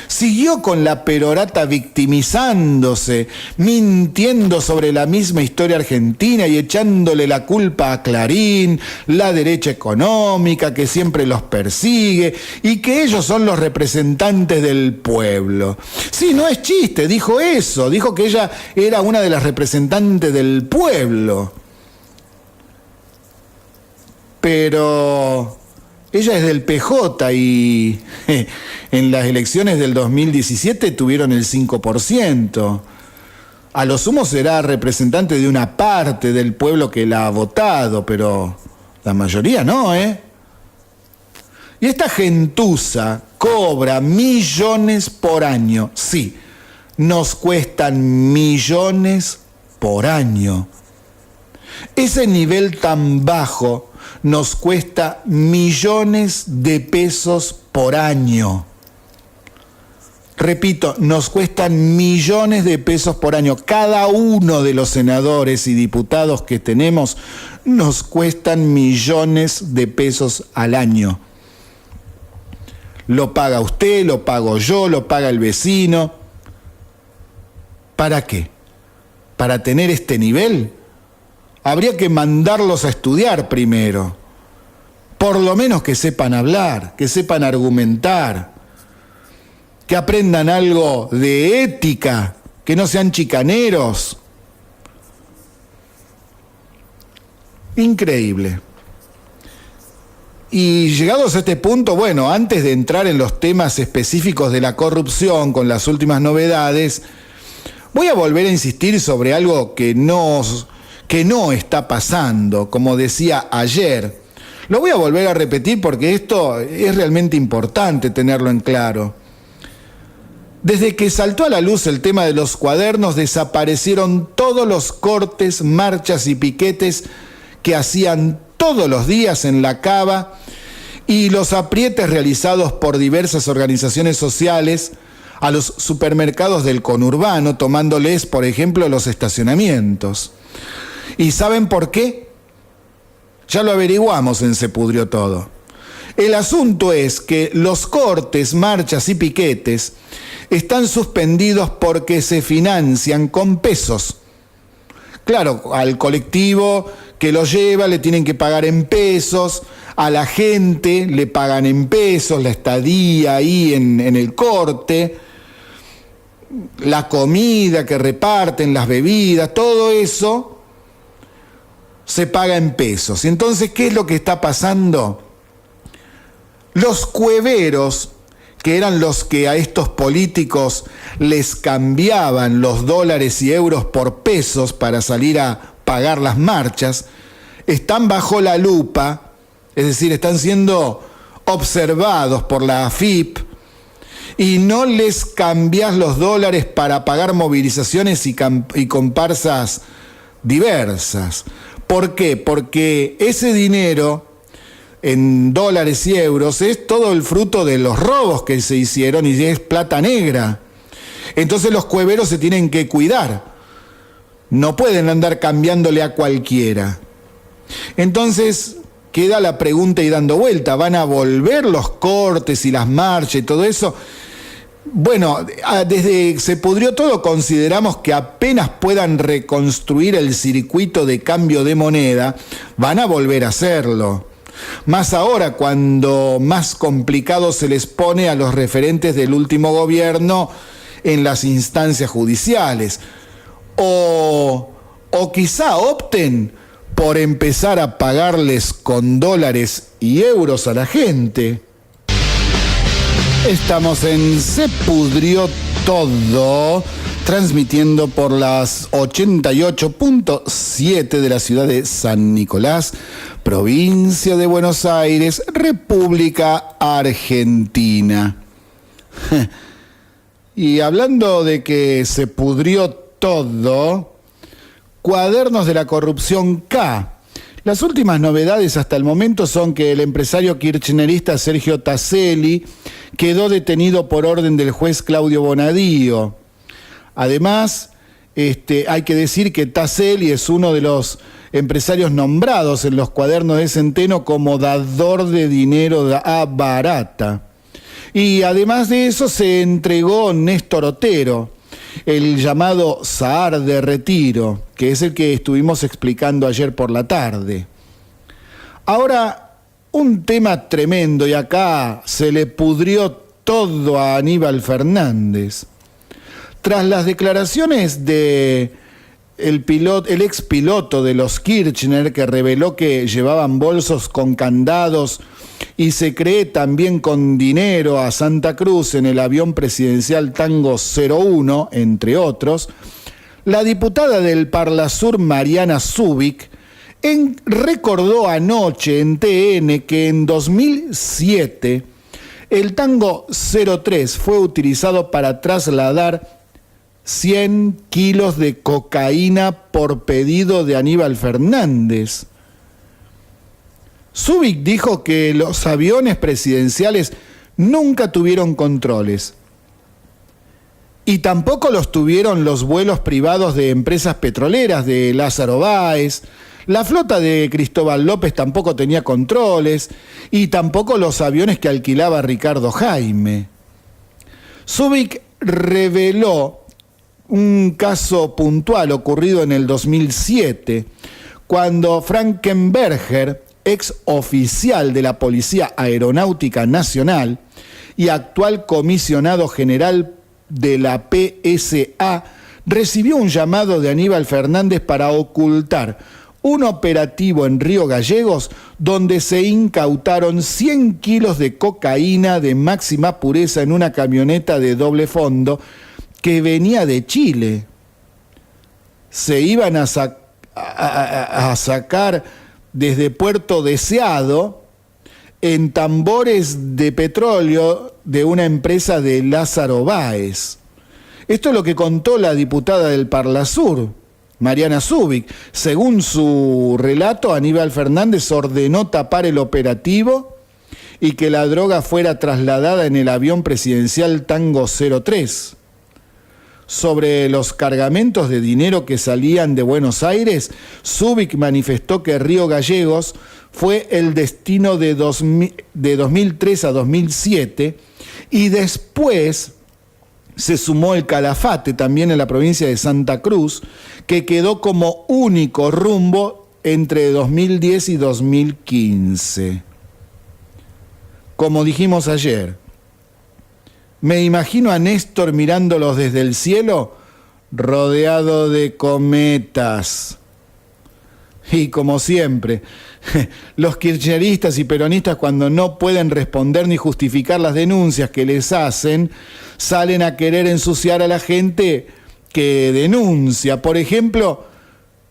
Siguió con la perorata victimizándose, mintiendo sobre la misma historia argentina y echándole la culpa a Clarín, la derecha económica que siempre los persigue y que ellos son los representantes del pueblo. Sí, no es chiste, dijo eso, dijo que ella era una de las representantes del pueblo. Pero ella es del PJ y en las elecciones del 2017 tuvieron el 5%. A lo sumo será representante de una parte del pueblo que la ha votado, pero la mayoría no, ¿eh? Y esta gentuza cobra millones por año. Sí, nos cuestan millones por año. Ese nivel tan bajo nos cuesta millones de pesos por año. Repito, nos cuestan millones de pesos por año. Cada uno de los senadores y diputados que tenemos nos cuestan millones de pesos al año. Lo paga usted, lo pago yo, lo paga el vecino. ¿Para qué? ¿Para tener este nivel? Habría que mandarlos a estudiar primero. Por lo menos que sepan hablar, que sepan argumentar, que aprendan algo de ética, que no sean chicaneros. Increíble. Y llegados a este punto, bueno, antes de entrar en los temas específicos de la corrupción con las últimas novedades, voy a volver a insistir sobre algo que no está pasando, como decía ayer. Lo voy a volver a repetir porque esto es realmente importante tenerlo en claro. Desde que saltó a la luz el tema de los cuadernos, desaparecieron todos los cortes, marchas y piquetes que hacían todos los días en la Cava y los aprietes realizados por diversas organizaciones sociales a los supermercados del conurbano, tomándoles, por ejemplo, los estacionamientos. ¿Y saben por qué? Ya lo averiguamos en Se Pudrió Todo. El asunto es que los cortes, marchas y piquetes están suspendidos porque se financian con pesos. Claro, al colectivo que lo lleva le tienen que pagar en pesos, a la gente le pagan en pesos, la estadía ahí en el corte, la comida que reparten, las bebidas, todo eso se paga en pesos. Y entonces, ¿qué es lo que está pasando? Los cueveros, que eran los que a estos políticos les cambiaban los dólares y euros por pesos para salir a pagar las marchas, están bajo la lupa, es decir, están siendo observados por la AFIP, y no les cambiás los dólares para pagar movilizaciones y comparsas diversas. ¿Por qué? Porque ese dinero en dólares y euros es todo el fruto de los robos que se hicieron y es plata negra. Entonces los cueveros se tienen que cuidar. No pueden andar cambiándole a cualquiera. Entonces queda la pregunta y dando vuelta, ¿van a volver los cortes y las marchas y todo eso? Bueno, desde Se Pudrió Todo consideramos que apenas puedan reconstruir el circuito de cambio de moneda, van a volver a hacerlo. Más ahora, cuando más complicado se les pone a los referentes del último gobierno en las instancias judiciales. O quizá opten por empezar a pagarles con dólares y euros a la gente. Estamos en Se Pudrió Todo, transmitiendo por las 88.7 de la ciudad de San Nicolás, provincia de Buenos Aires, República Argentina. Y hablando de que se pudrió todo, Cuadernos de la Corrupción K. Las últimas novedades hasta el momento son que el empresario kirchnerista Sergio Taselli quedó detenido por orden del juez Claudio Bonadío. Además, hay que decir que Taselli es uno de los empresarios nombrados en los cuadernos de Centeno como dador de dinero a barata. Y además de eso se entregó Néstor Otero, el llamado Saar de Retiro, que es el que estuvimos explicando ayer por la tarde. Ahora, un tema tremendo, y acá se le pudrió todo a Aníbal Fernández. Tras las declaraciones de el ex piloto de los Kirchner, que reveló que llevaban bolsos con candados y se cree también con dinero a Santa Cruz en el avión presidencial Tango 01, entre otros, la diputada del Parlasur, Mariana Zubik, recordó anoche en TN que en 2007 el Tango 03 fue utilizado para trasladar 100 kilos de cocaína por pedido de Aníbal Fernández. Zubik dijo que los aviones presidenciales nunca tuvieron controles y tampoco los tuvieron los vuelos privados de empresas petroleras de Lázaro Báez. La flota de Cristóbal López tampoco tenía controles y tampoco los aviones que alquilaba Ricardo Jaime. Zubik reveló un caso puntual ocurrido en el 2007, cuando Frankenberger, ex oficial de la Policía Aeronáutica Nacional y actual comisionado general de la PSA, recibió un llamado de Aníbal Fernández para ocultar un operativo en Río Gallegos donde se incautaron 100 kilos de cocaína de máxima pureza en una camioneta de doble fondo que venía de Chile. Se iban a sacar desde Puerto Deseado en tambores de petróleo de una empresa de Lázaro Báez. Esto es lo que contó la diputada del Parlasur, Mariana Zubik. Según su relato, Aníbal Fernández ordenó tapar el operativo y que la droga fuera trasladada en el avión presidencial Tango 03. Sobre los cargamentos de dinero que salían de Buenos Aires, Zubik manifestó que Río Gallegos fue el destino de 2003 a 2007 y después se sumó el Calafate, también en la provincia de Santa Cruz, que quedó como único rumbo entre 2010 y 2015. Como dijimos ayer, me imagino a Néstor mirándolos desde el cielo, rodeado de cometas. Y como siempre, los kirchneristas y peronistas, cuando no pueden responder ni justificar las denuncias que les hacen, salen a querer ensuciar a la gente que denuncia. Por ejemplo,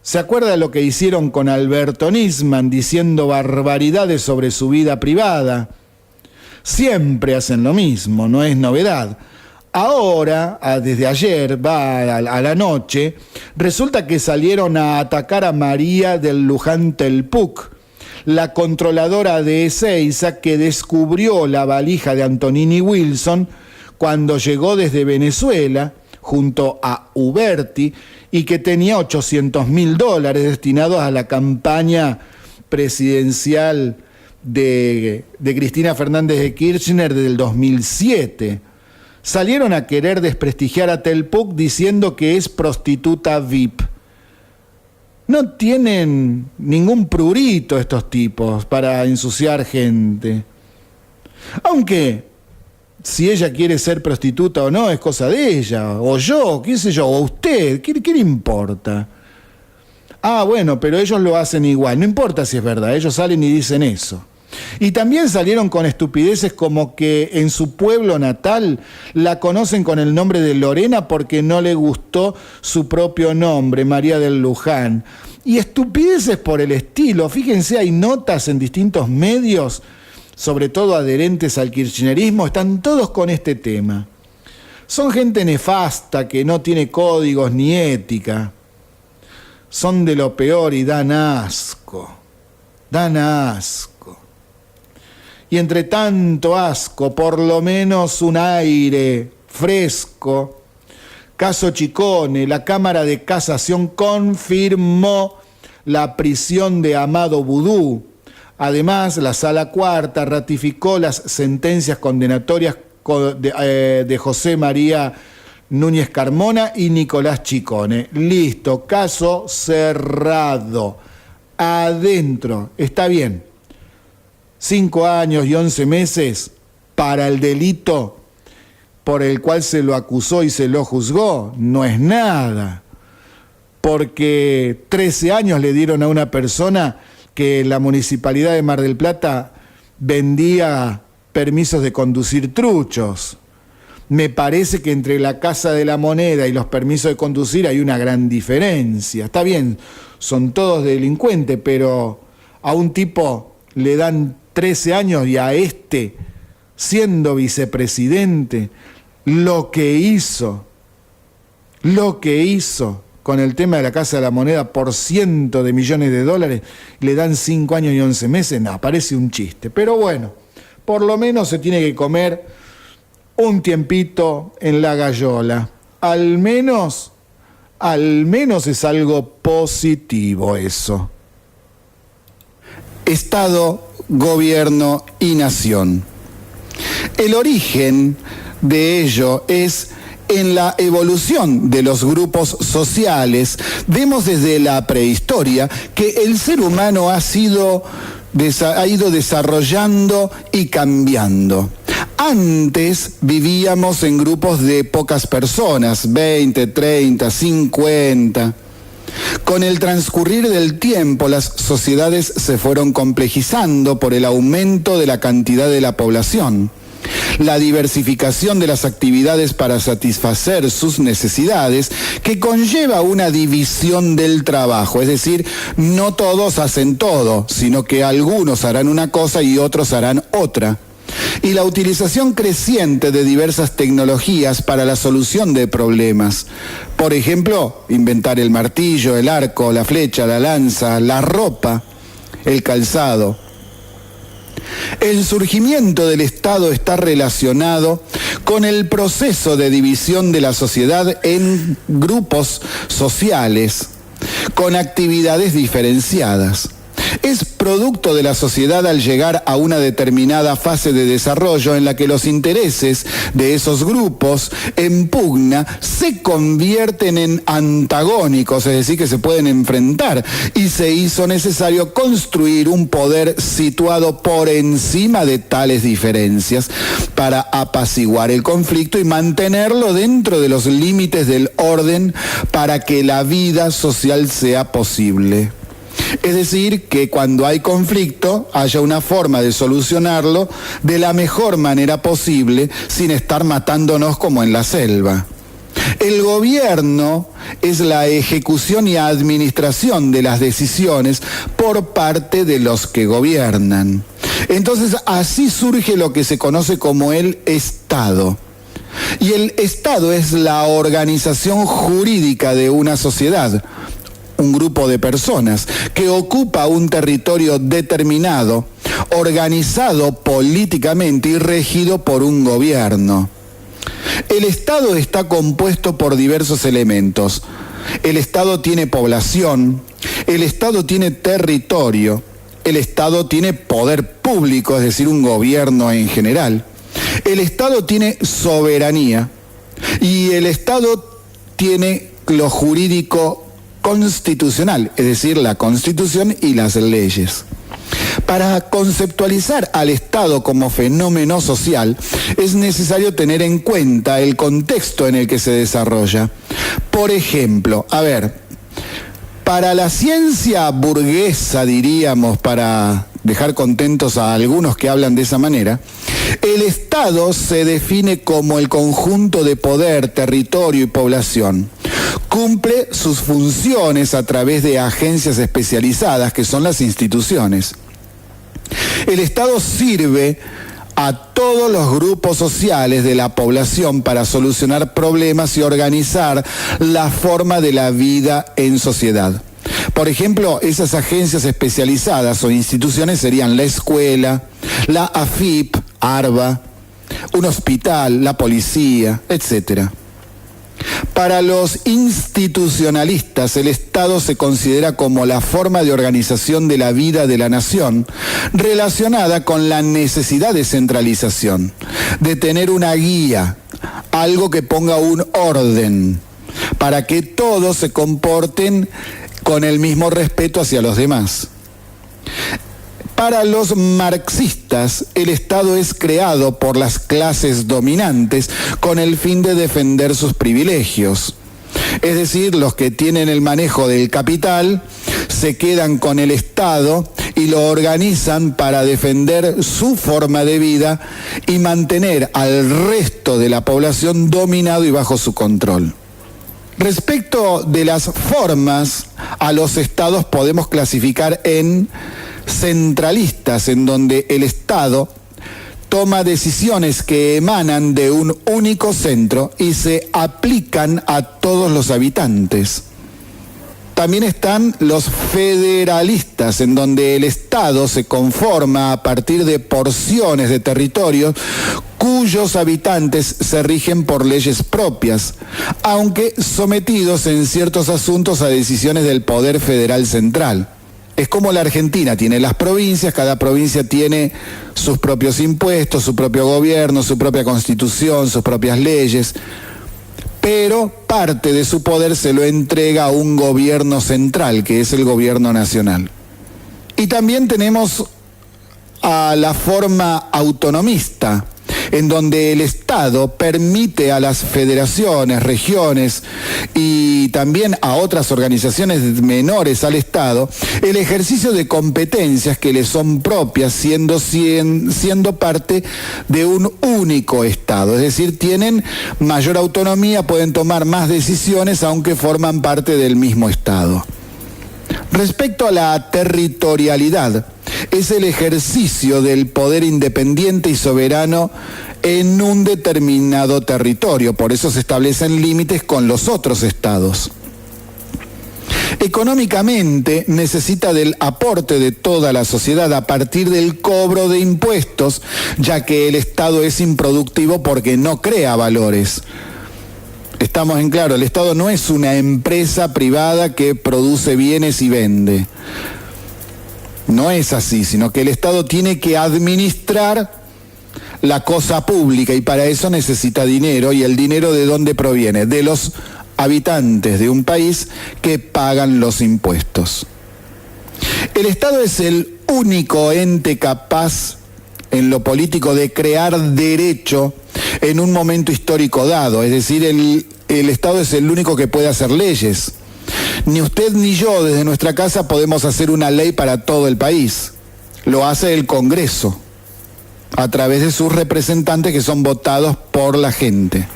¿se acuerda lo que hicieron con Alberto Nisman diciendo barbaridades sobre su vida privada? Siempre hacen lo mismo, no es novedad. Ahora, desde ayer, a la noche, resulta que salieron a atacar a María del Luján Telpuc, la controladora de Ezeiza que descubrió la valija de Antonini Wilson cuando llegó desde Venezuela junto a Uberti y que tenía $800.000 destinados a la campaña presidencial de Cristina Fernández de Kirchner del 2007. Salieron a querer desprestigiar a Telpuc diciendo que es prostituta VIP. No tienen ningún prurito estos tipos para ensuciar gente. Aunque, si ella quiere ser prostituta o no, es cosa de ella, o yo, qué sé yo, o usted, ¿qué le importa? Ah, bueno, pero ellos lo hacen igual, no importa si es verdad, ellos salen y dicen eso. Y también salieron con estupideces como que en su pueblo natal la conocen con el nombre de Lorena porque no le gustó su propio nombre, María del Luján. Y estupideces por el estilo. Fíjense, hay notas en distintos medios, sobre todo adherentes al kirchnerismo, están todos con este tema. Son gente nefasta que no tiene códigos ni ética. Son de lo peor y dan asco. Dan asco. Y entre tanto asco, por lo menos un aire fresco, Caso Chicone, la Cámara de Casación confirmó la prisión de Amado Vudú. Además, la Sala Cuarta ratificó las sentencias condenatorias de José María Núñez Carmona y Nicolás Chicone. Listo, caso cerrado. Adentro, está bien. 5 años y 11 meses para el delito por el cual se lo acusó y se lo juzgó, no es nada. Porque 13 años le dieron a una persona que la Municipalidad de Mar del Plata vendía permisos de conducir truchos. Me parece que entre la Casa de la Moneda y los permisos de conducir hay una gran diferencia. Está bien, son todos delincuentes, pero a un tipo le dan 13 años y a este, siendo vicepresidente, lo que hizo con el tema de la Casa de la Moneda por cientos de millones de dólares, le dan 5 años y 11 meses, no, parece un chiste. Pero bueno, por lo menos se tiene que comer un tiempito en la gallola. Al menos es algo positivo eso. Estado, gobierno y nación. El origen de ello es en la evolución de los grupos sociales. Vemos desde la prehistoria que el ser humano ha ido desarrollando y cambiando. Antes vivíamos en grupos de pocas personas, 20, 30, 50. Con el transcurrir del tiempo, las sociedades se fueron complejizando por el aumento de la cantidad de la población. La diversificación de las actividades para satisfacer sus necesidades, que conlleva una división del trabajo, es decir, no todos hacen todo, sino que algunos harán una cosa y otros harán otra. Y la utilización creciente de diversas tecnologías para la solución de problemas. Por ejemplo, inventar el martillo, el arco, la flecha, la lanza, la ropa, el calzado. El surgimiento del Estado está relacionado con el proceso de división de la sociedad en grupos sociales, con actividades diferenciadas. Es producto de la sociedad al llegar a una determinada fase de desarrollo en la que los intereses de esos grupos en pugna se convierten en antagónicos, es decir, que se pueden enfrentar, y se hizo necesario construir un poder situado por encima de tales diferencias para apaciguar el conflicto y mantenerlo dentro de los límites del orden para que la vida social sea posible. Es decir, que cuando hay conflicto, haya una forma de solucionarlo de la mejor manera posible, sin estar matándonos como en la selva. El gobierno es la ejecución y administración de las decisiones por parte de los que gobiernan. Entonces, así surge lo que se conoce como el Estado. Y el Estado es la organización jurídica de una sociedad, un grupo de personas que ocupa un territorio determinado, organizado políticamente y regido por un gobierno. El Estado está compuesto por diversos elementos. El Estado tiene población, el Estado tiene territorio, el Estado tiene poder público, es decir, un gobierno en general. El Estado tiene soberanía y el Estado tiene lo jurídico constitucional, es decir, la Constitución y las leyes. Para conceptualizar al Estado como fenómeno social, es necesario tener en cuenta el contexto en el que se desarrolla. Por ejemplo, para la ciencia burguesa, diríamos, para dejar contentos a algunos que hablan de esa manera, el Estado se define como el conjunto de poder, territorio y población. Cumple sus funciones a través de agencias especializadas, que son las instituciones. El Estado sirve a todos los grupos sociales de la población para solucionar problemas y organizar la forma de la vida en sociedad. Por ejemplo, esas agencias especializadas o instituciones serían la escuela, la AFIP, ARBA, un hospital, la policía, etc. Para los institucionalistas, el Estado se considera como la forma de organización de la vida de la nación, relacionada con la necesidad de centralización, de tener una guía, algo que ponga un orden, para que todos se comporten con el mismo respeto hacia los demás. Para los marxistas, el Estado es creado por las clases dominantes con el fin de defender sus privilegios. Es decir, los que tienen el manejo del capital se quedan con el Estado y lo organizan para defender su forma de vida y mantener al resto de la población dominado y bajo su control. Respecto de las formas, a los estados podemos clasificar en centralistas, en donde el Estado toma decisiones que emanan de un único centro y se aplican a todos los habitantes. También están los federalistas, en donde el Estado se conforma a partir de porciones de territorios cuyos habitantes se rigen por leyes propias, aunque sometidos en ciertos asuntos a decisiones del Poder Federal Central. Es como la Argentina, tiene las provincias, cada provincia tiene sus propios impuestos, su propio gobierno, su propia constitución, sus propias leyes, pero parte de su poder se lo entrega a un gobierno central, que es el gobierno nacional. Y también tenemos a la forma autonomista, en donde el Estado permite a las federaciones, regiones y también a otras organizaciones menores al Estado el ejercicio de competencias que les son propias, siendo parte de un único Estado. Es decir, tienen mayor autonomía, pueden tomar más decisiones aunque forman parte del mismo Estado. Respecto a la territorialidad, es el ejercicio del poder independiente y soberano en un determinado territorio, por eso se establecen límites con los otros estados. Económicamente necesita del aporte de toda la sociedad a partir del cobro de impuestos, ya que el Estado es improductivo porque no crea valores. Estamos en claro, el Estado no es una empresa privada que produce bienes y vende. No es así, sino que el Estado tiene que administrar la cosa pública y para eso necesita dinero. ¿Y el dinero de dónde proviene? De los habitantes de un país que pagan los impuestos. El Estado es el único ente capaz en lo político de crear derecho en un momento histórico dado, es decir, el Estado es el único que puede hacer leyes. Ni usted ni yo desde nuestra casa podemos hacer una ley para todo el país. Lo hace el Congreso, a través de sus representantes que son votados por la gente.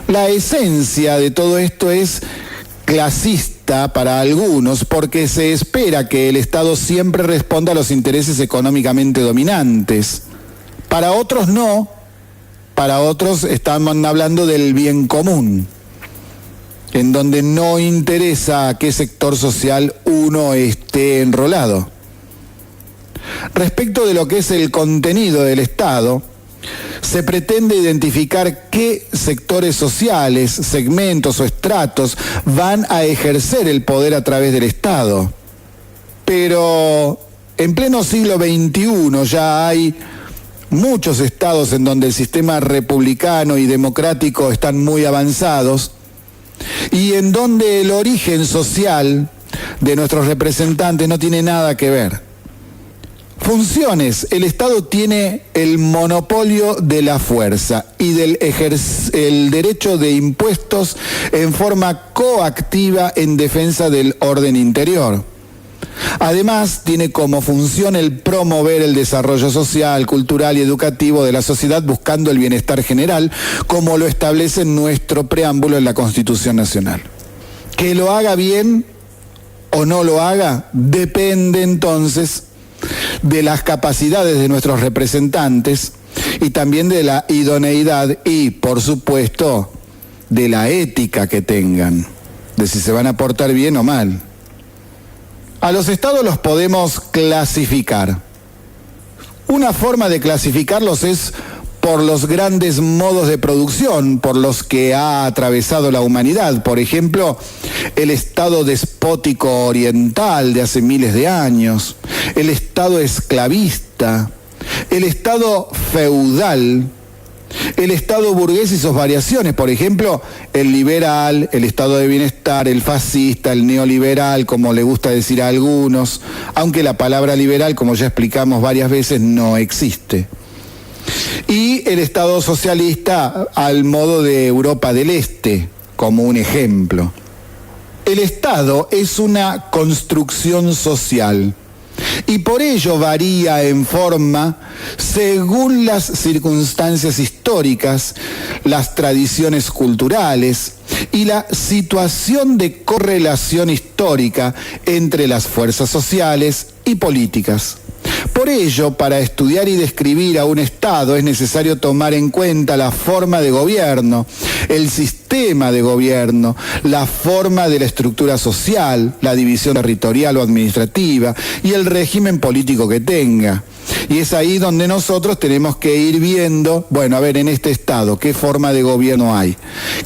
La esencia de todo esto es clasista para algunos porque se espera que el Estado siempre responda a los intereses económicamente dominantes. Para otros no, para otros estamos hablando del bien común, en donde no interesa a qué sector social uno esté enrolado. Respecto de lo que es el contenido del Estado, se pretende identificar qué sectores sociales, segmentos o estratos van a ejercer el poder a través del Estado. Pero en pleno siglo XXI ya hay muchos estados en donde el sistema republicano y democrático están muy avanzados y en donde el origen social de nuestros representantes no tiene nada que ver. Funciones. El Estado tiene el monopolio de la fuerza y el derecho de impuestos en forma coactiva en defensa del orden interior. Además, tiene como función el promover el desarrollo social, cultural y educativo de la sociedad buscando el bienestar general, como lo establece nuestro preámbulo en la Constitución Nacional. Que lo haga bien o no lo haga depende entonces de las capacidades de nuestros representantes y también de la idoneidad y, por supuesto, de la ética que tengan, de si se van a portar bien o mal. A los estados los podemos clasificar. Una forma de clasificarlos es por los grandes modos de producción por los que ha atravesado la humanidad. Por ejemplo, el Estado despótico oriental de hace miles de años, el Estado esclavista, el Estado feudal, el Estado burgués y sus variaciones, por ejemplo, el liberal, el Estado de bienestar, el fascista, el neoliberal, como le gusta decir a algunos, aunque la palabra liberal, como ya explicamos varias veces, no existe. Y el Estado socialista al modo de Europa del Este, como un ejemplo. El Estado es una construcción social y por ello varía en forma según las circunstancias históricas, las tradiciones culturales y la situación de correlación histórica entre las fuerzas sociales y políticas. Por ello, para estudiar y describir a un Estado es necesario tomar en cuenta la forma de gobierno, el sistema de gobierno, la forma de la estructura social, la división territorial o administrativa y el régimen político que tenga. Y es ahí donde nosotros tenemos que ir viendo, bueno, a ver, en este Estado, ¿qué forma de gobierno hay?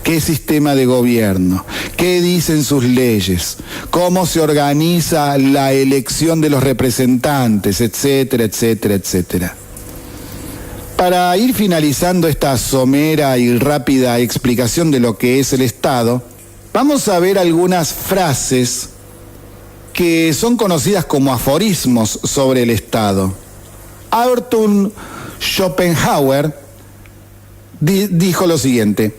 ¿Qué sistema de gobierno? ¿Qué dicen sus leyes? ¿Cómo se organiza la elección de los representantes? Etcétera, etcétera, etcétera. Para ir finalizando esta somera y rápida explicación de lo que es el Estado, vamos a ver algunas frases que son conocidas como aforismos sobre el Estado. Arthur Schopenhauer dijo lo siguiente: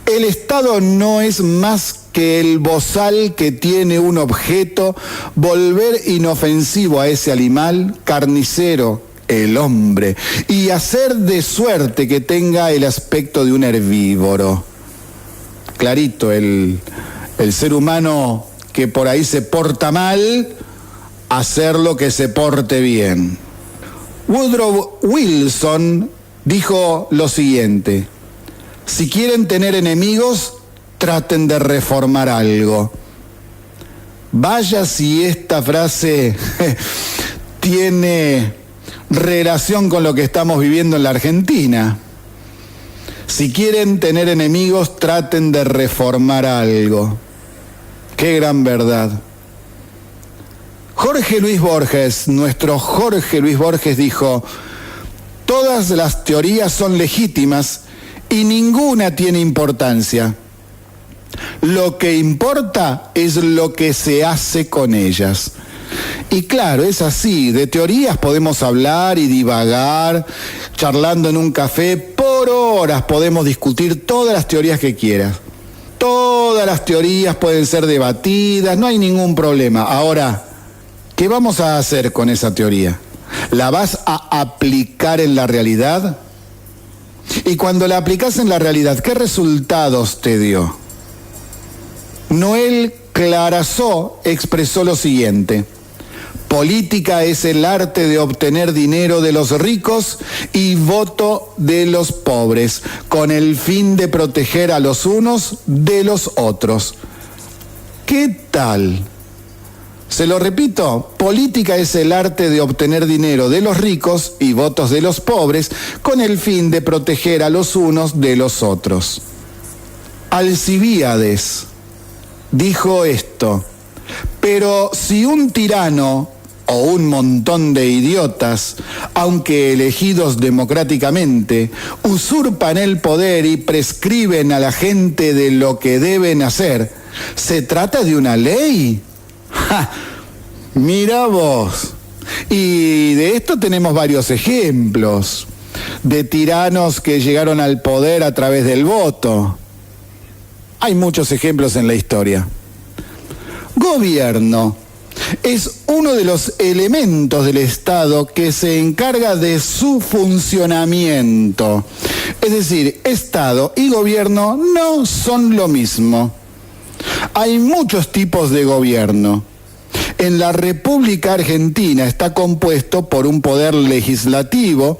el Estado no es más que el bozal que tiene un objeto, volver inofensivo a ese animal carnicero, el hombre, y hacer de suerte que tenga el aspecto de un herbívoro. Clarito, el ser humano que por ahí se porta mal, hacerlo que se porte bien. Woodrow Wilson dijo lo siguiente: si quieren tener enemigos, traten de reformar algo. Vaya si esta frase tiene relación con lo que estamos viviendo en la Argentina. Si quieren tener enemigos, traten de reformar algo. Qué gran verdad. Jorge Luis Borges, nuestro Jorge Luis Borges dijo: todas las teorías son legítimas y ninguna tiene importancia. Lo que importa es lo que se hace con ellas. Y claro, es así, de teorías podemos hablar y divagar, charlando en un café, por horas podemos discutir todas las teorías que quieras. Todas las teorías pueden ser debatidas, no hay ningún problema. Ahora, ¿qué vamos a hacer con esa teoría? ¿La vas a aplicar en la realidad? Y cuando la aplicas en la realidad, ¿qué resultados te dio? Noel Clarasó expresó lo siguiente: política es el arte de obtener dinero de los ricos y voto de los pobres, con el fin de proteger a los unos de los otros. ¿Qué tal? Se lo repito, política es el arte de obtener dinero de los ricos y votos de los pobres con el fin de proteger a los unos de los otros. Alcibíades dijo esto: pero si un tirano o un montón de idiotas, aunque elegidos democráticamente, usurpan el poder y prescriben a la gente de lo que deben hacer, ¿se trata de una ley? ¡Ja! Mira vos. Y de esto tenemos varios ejemplos, de tiranos que llegaron al poder a través del voto. Hay muchos ejemplos en la historia. Gobierno es uno de los elementos del Estado que se encarga de su funcionamiento. Es decir, Estado y gobierno no son lo mismo. Hay muchos tipos de gobierno. En la República Argentina está compuesto por un poder legislativo,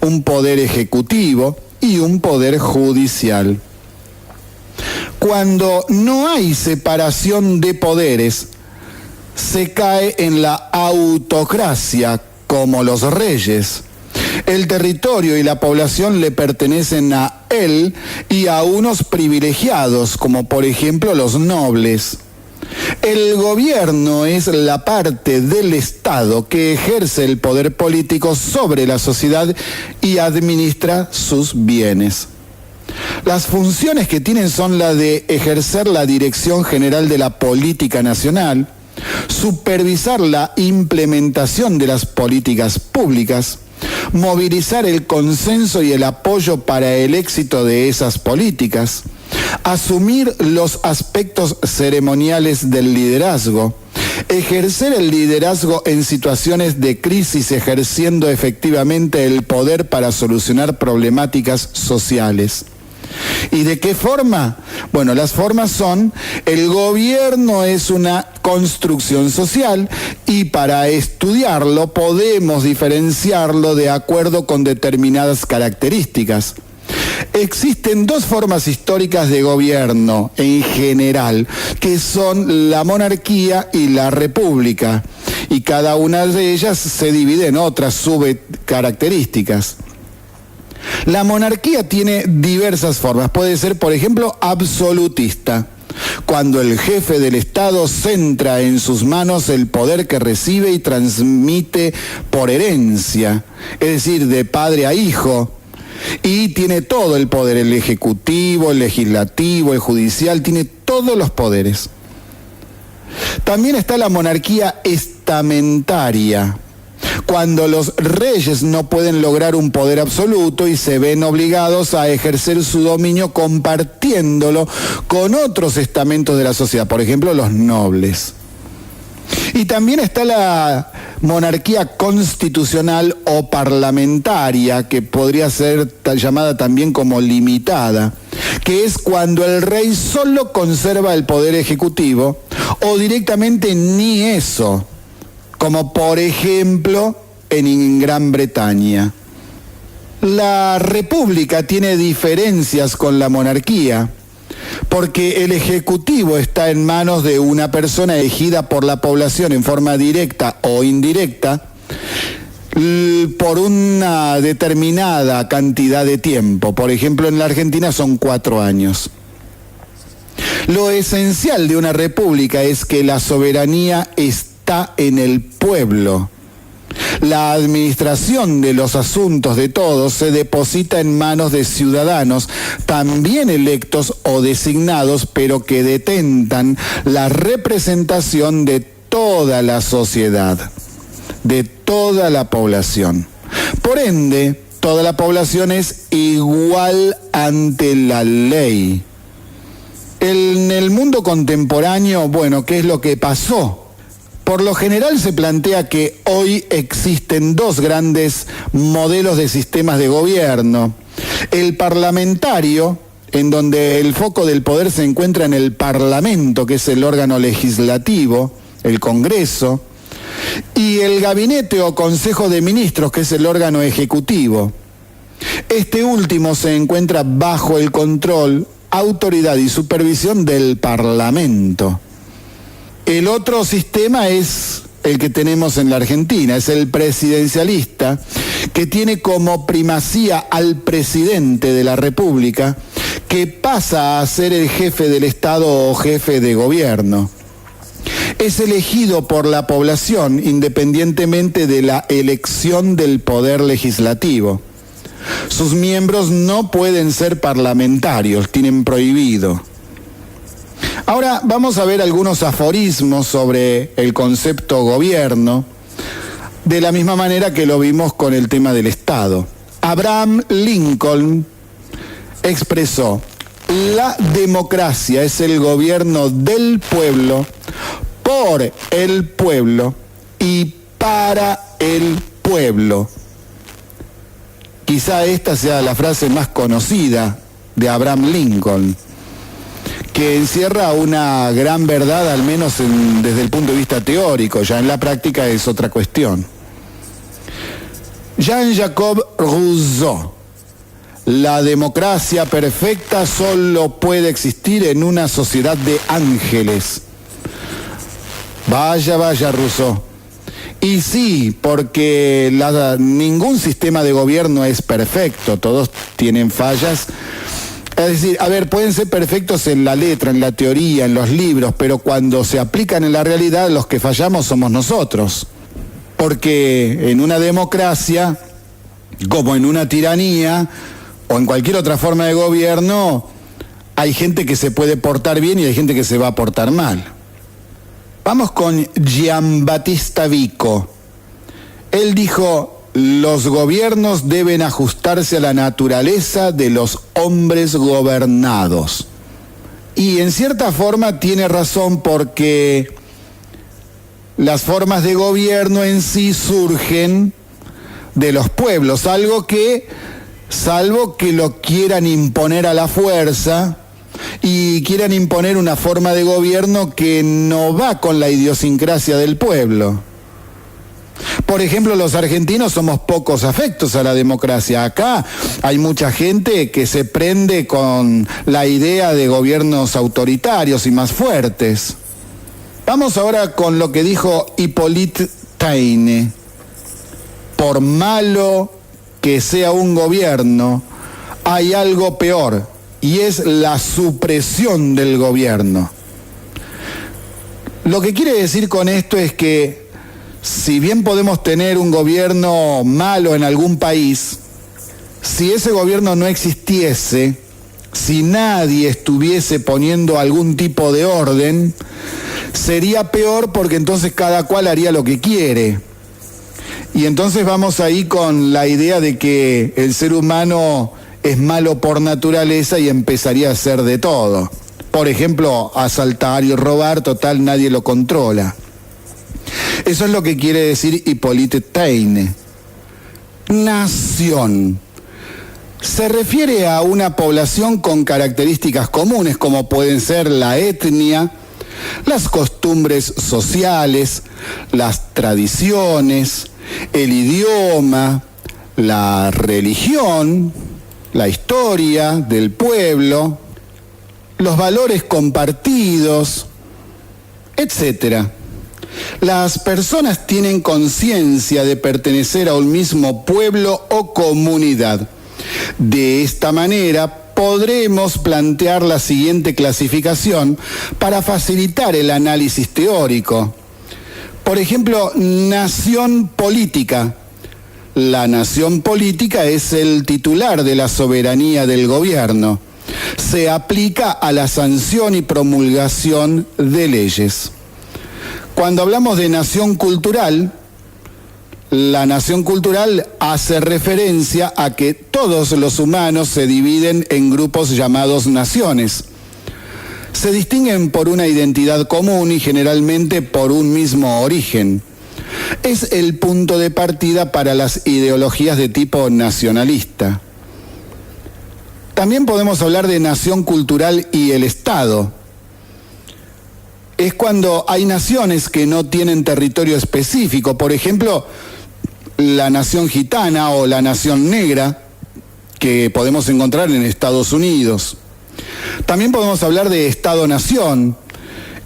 un poder ejecutivo y un poder judicial. Cuando no hay separación de poderes, se cae en la autocracia, como los reyes. El territorio y la población le pertenecen a él y a unos privilegiados, como por ejemplo los nobles. El gobierno es la parte del Estado que ejerce el poder político sobre la sociedad y administra sus bienes. Las funciones que tienen son la de ejercer la dirección general de la política nacional, supervisar la implementación de las políticas públicas, movilizar el consenso y el apoyo para el éxito de esas políticas, asumir los aspectos ceremoniales del liderazgo, ejercer el liderazgo en situaciones de crisis ejerciendo efectivamente el poder para solucionar problemáticas sociales. ¿Y de qué forma? Bueno, las formas son: el gobierno es una construcción social y para estudiarlo podemos diferenciarlo de acuerdo con determinadas características. Existen dos formas históricas de gobierno en general, que son la monarquía y la república, y cada una de ellas se divide en otras subcaracterísticas. La monarquía tiene diversas formas. Puede ser, por ejemplo, absolutista, cuando el jefe del Estado centra en sus manos el poder que recibe y transmite por herencia, es decir, de padre a hijo, y tiene todo el poder, el ejecutivo, el legislativo, el judicial, tiene todos los poderes. También está la monarquía estamentaria, cuando los reyes no pueden lograr un poder absoluto y se ven obligados a ejercer su dominio compartiéndolo con otros estamentos de la sociedad, por ejemplo, los nobles. Y también está la monarquía constitucional o parlamentaria, que podría ser llamada también como limitada, que es cuando el rey solo conserva el poder ejecutivo o directamente ni eso, como por ejemplo en Gran Bretaña. La república tiene diferencias con la monarquía, porque el ejecutivo está en manos de una persona elegida por la población en forma directa o indirecta por una determinada cantidad de tiempo. Por ejemplo, en la Argentina son 4 años. Lo esencial de una república es que la soberanía está en el pueblo. La administración de los asuntos de todos se deposita en manos de ciudadanos, también electos o designados, pero que detentan la representación de toda la sociedad, de toda la población. Por ende, toda la población es igual ante la ley. En el mundo contemporáneo, bueno, ¿qué es lo que pasó? Por lo general se plantea que hoy existen dos grandes modelos de sistemas de gobierno. El parlamentario, en donde el foco del poder se encuentra en el Parlamento, que es el órgano legislativo, el Congreso, y el gabinete o Consejo de Ministros, que es el órgano ejecutivo. Este último se encuentra bajo el control, autoridad y supervisión del Parlamento. El otro sistema es el que tenemos en la Argentina, es el presidencialista, que tiene como primacía al presidente de la República, que pasa a ser el jefe del Estado o jefe de gobierno. Es elegido por la población independientemente de la elección del poder legislativo. Sus miembros no pueden ser parlamentarios, tienen prohibido. Ahora vamos a ver algunos aforismos sobre el concepto gobierno, de la misma manera que lo vimos con el tema del Estado. Abraham Lincoln expresó: la democracia es el gobierno del pueblo, por el pueblo y para el pueblo. Quizá esta sea la frase más conocida de Abraham Lincoln, que encierra una gran verdad, al menos desde el punto de vista teórico. Ya en la práctica es otra cuestión. Jean-Jacques Rousseau: la democracia perfecta solo puede existir en una sociedad de ángeles. Vaya, Rousseau. Y sí, porque ningún sistema de gobierno es perfecto, todos tienen fallas. Es decir, a ver, pueden ser perfectos en la letra, en la teoría, en los libros, pero cuando se aplican en la realidad, los que fallamos somos nosotros. Porque en una democracia, como en una tiranía, o en cualquier otra forma de gobierno, hay gente que se puede portar bien y hay gente que se va a portar mal. Vamos con Giambattista Vico. Él dijo: los gobiernos deben ajustarse a la naturaleza de los hombres gobernados. Y en cierta forma tiene razón, porque las formas de gobierno en sí surgen de los pueblos, algo que, salvo que lo quieran imponer a la fuerza y quieran imponer una forma de gobierno que no va con la idiosincrasia del pueblo. Por ejemplo, los argentinos somos pocos afectos a la democracia. Acá hay mucha gente que se prende con la idea de gobiernos autoritarios y más fuertes. Vamos ahora con lo que dijo Hippolyte Taine. Por malo que sea un gobierno, hay algo peor, y es la supresión del gobierno. Lo que quiere decir con esto es que, si bien podemos tener un gobierno malo en algún país, si ese gobierno no existiese, si nadie estuviese poniendo algún tipo de orden, sería peor, porque entonces cada cual haría lo que quiere. Y entonces vamos ahí con la idea de que el ser humano es malo por naturaleza y empezaría a hacer de todo. Por ejemplo, asaltar y robar, total, nadie lo controla. Eso es lo que quiere decir Hippolyte Taine. Nación. Se refiere a una población con características comunes, como pueden ser la etnia, las costumbres sociales, las tradiciones, el idioma, la religión, la historia del pueblo, los valores compartidos, etc. Las personas tienen conciencia de pertenecer a un mismo pueblo o comunidad. De esta manera podremos plantear la siguiente clasificación para facilitar el análisis teórico. Por ejemplo, nación política. La nación política es el titular de la soberanía del gobierno. Se aplica a la sanción y promulgación de leyes. Cuando hablamos de nación cultural, la nación cultural hace referencia a que todos los humanos se dividen en grupos llamados naciones. Se distinguen por una identidad común y generalmente por un mismo origen. Es el punto de partida para las ideologías de tipo nacionalista. También podemos hablar de nación cultural y el Estado. Es cuando hay naciones que no tienen territorio específico, por ejemplo, la nación gitana o la nación negra, que podemos encontrar en Estados Unidos. También podemos hablar de Estado-nación.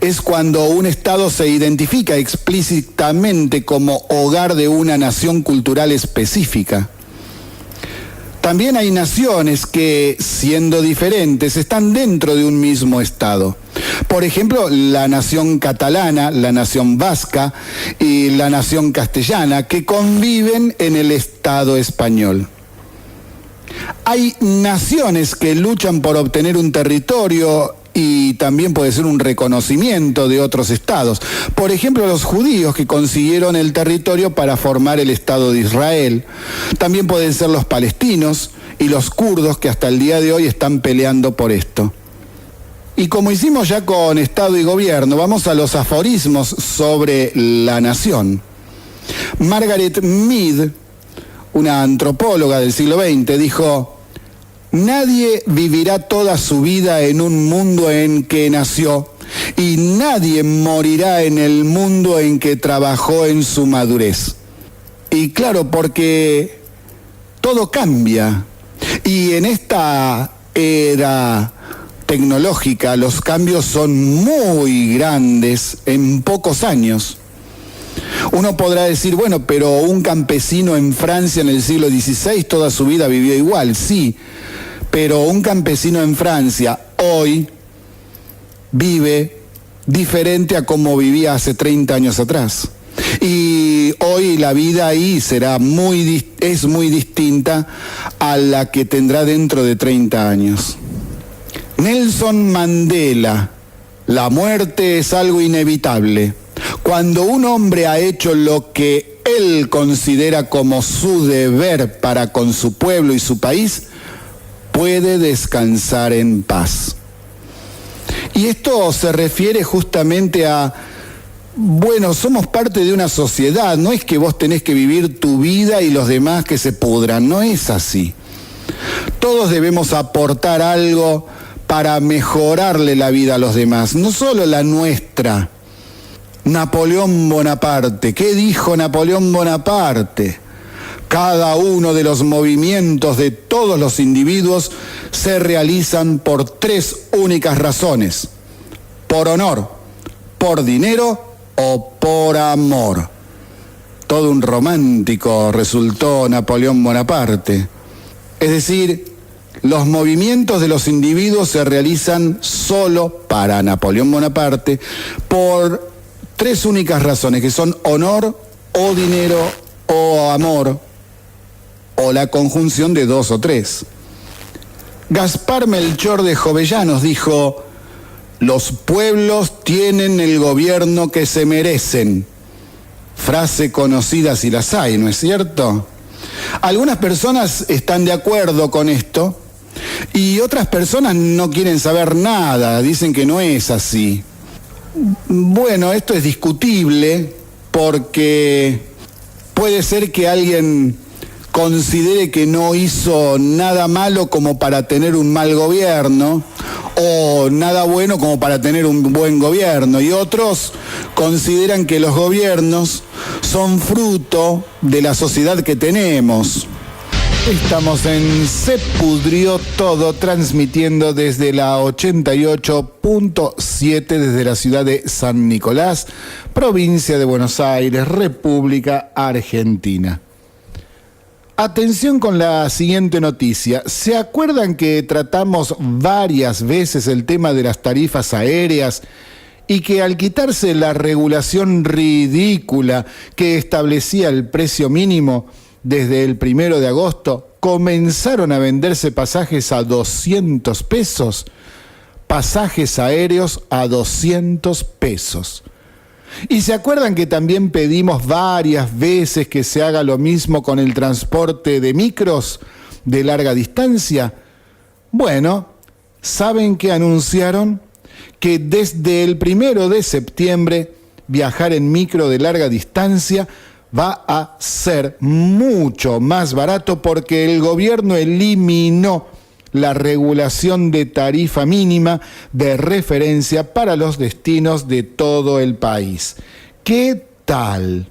Es cuando un Estado se identifica explícitamente como hogar de una nación cultural específica. También hay naciones que, siendo diferentes, están dentro de un mismo Estado. Por ejemplo, la nación catalana, la nación vasca y la nación castellana, que conviven en el Estado español. Hay naciones que luchan por obtener un territorio y también puede ser un reconocimiento de otros estados. Por ejemplo, los judíos, que consiguieron el territorio para formar el Estado de Israel. También pueden ser los palestinos y los kurdos, que hasta el día de hoy están peleando por esto. Y como hicimos ya con Estado y Gobierno, vamos a los aforismos sobre la nación. Margaret Mead, una antropóloga del siglo XX, dijo: nadie vivirá toda su vida en un mundo en que nació, y nadie morirá en el mundo en que trabajó en su madurez. Y claro, porque todo cambia, y en esta era tecnológica los cambios son muy grandes en pocos años. Uno podrá decir, bueno, pero un campesino en Francia en el siglo XVI toda su vida vivió igual, sí, pero un campesino en Francia hoy vive diferente a como vivía hace 30 años atrás. Y hoy la vida ahí es muy distinta a la que tendrá dentro de 30 años. Nelson Mandela: la muerte es algo inevitable. Cuando un hombre ha hecho lo que él considera como su deber para con su pueblo y su país, puede descansar en paz. Y esto se refiere justamente a, bueno, somos parte de una sociedad, no es que vos tenés que vivir tu vida y los demás que se pudran, no es así. Todos debemos aportar algo para mejorarle la vida a los demás, no solo la nuestra. Napoleón Bonaparte, ¿qué dijo Napoleón Bonaparte? Cada uno de los movimientos de todos los individuos se realizan por 3 únicas razones: por honor, por dinero o por amor. Todo un romántico resultó Napoleón Bonaparte. Es decir, los movimientos de los individuos se realizan solo para Napoleón Bonaparte por 3 únicas razones, que son honor o dinero o amor, o la conjunción de 2 o 3. Gaspar Melchor de Jovellanos dijo: los pueblos tienen el gobierno que se merecen. Frase conocida si las hay, ¿no es cierto? Algunas personas están de acuerdo con esto y otras personas no quieren saber nada, dicen que no es así. Bueno, esto es discutible porque puede ser que alguien considere que no hizo nada malo como para tener un mal gobierno, o nada bueno como para tener un buen gobierno, y otros consideran que los gobiernos son fruto de la sociedad que tenemos. Estamos en Se Pudrió Todo, transmitiendo desde la 88.7 desde la ciudad de San Nicolás, provincia de Buenos Aires, República Argentina. Atención con la siguiente noticia. ¿Se acuerdan que tratamos varias veces el tema de las tarifas aéreas y que al quitarse la regulación ridícula que establecía el precio mínimo desde el 1 de agosto, comenzaron a venderse pasajes a 200 pesos? Pasajes aéreos a 200 pesos. ¿Y se acuerdan que también pedimos varias veces que se haga lo mismo con el transporte de micros de larga distancia? Bueno, ¿saben qué anunciaron? Que desde el 1 de septiembre viajar en micro de larga distancia va a ser mucho más barato porque el gobierno eliminó la regulación de tarifa mínima de referencia para los destinos de todo el país. ¿Qué tal?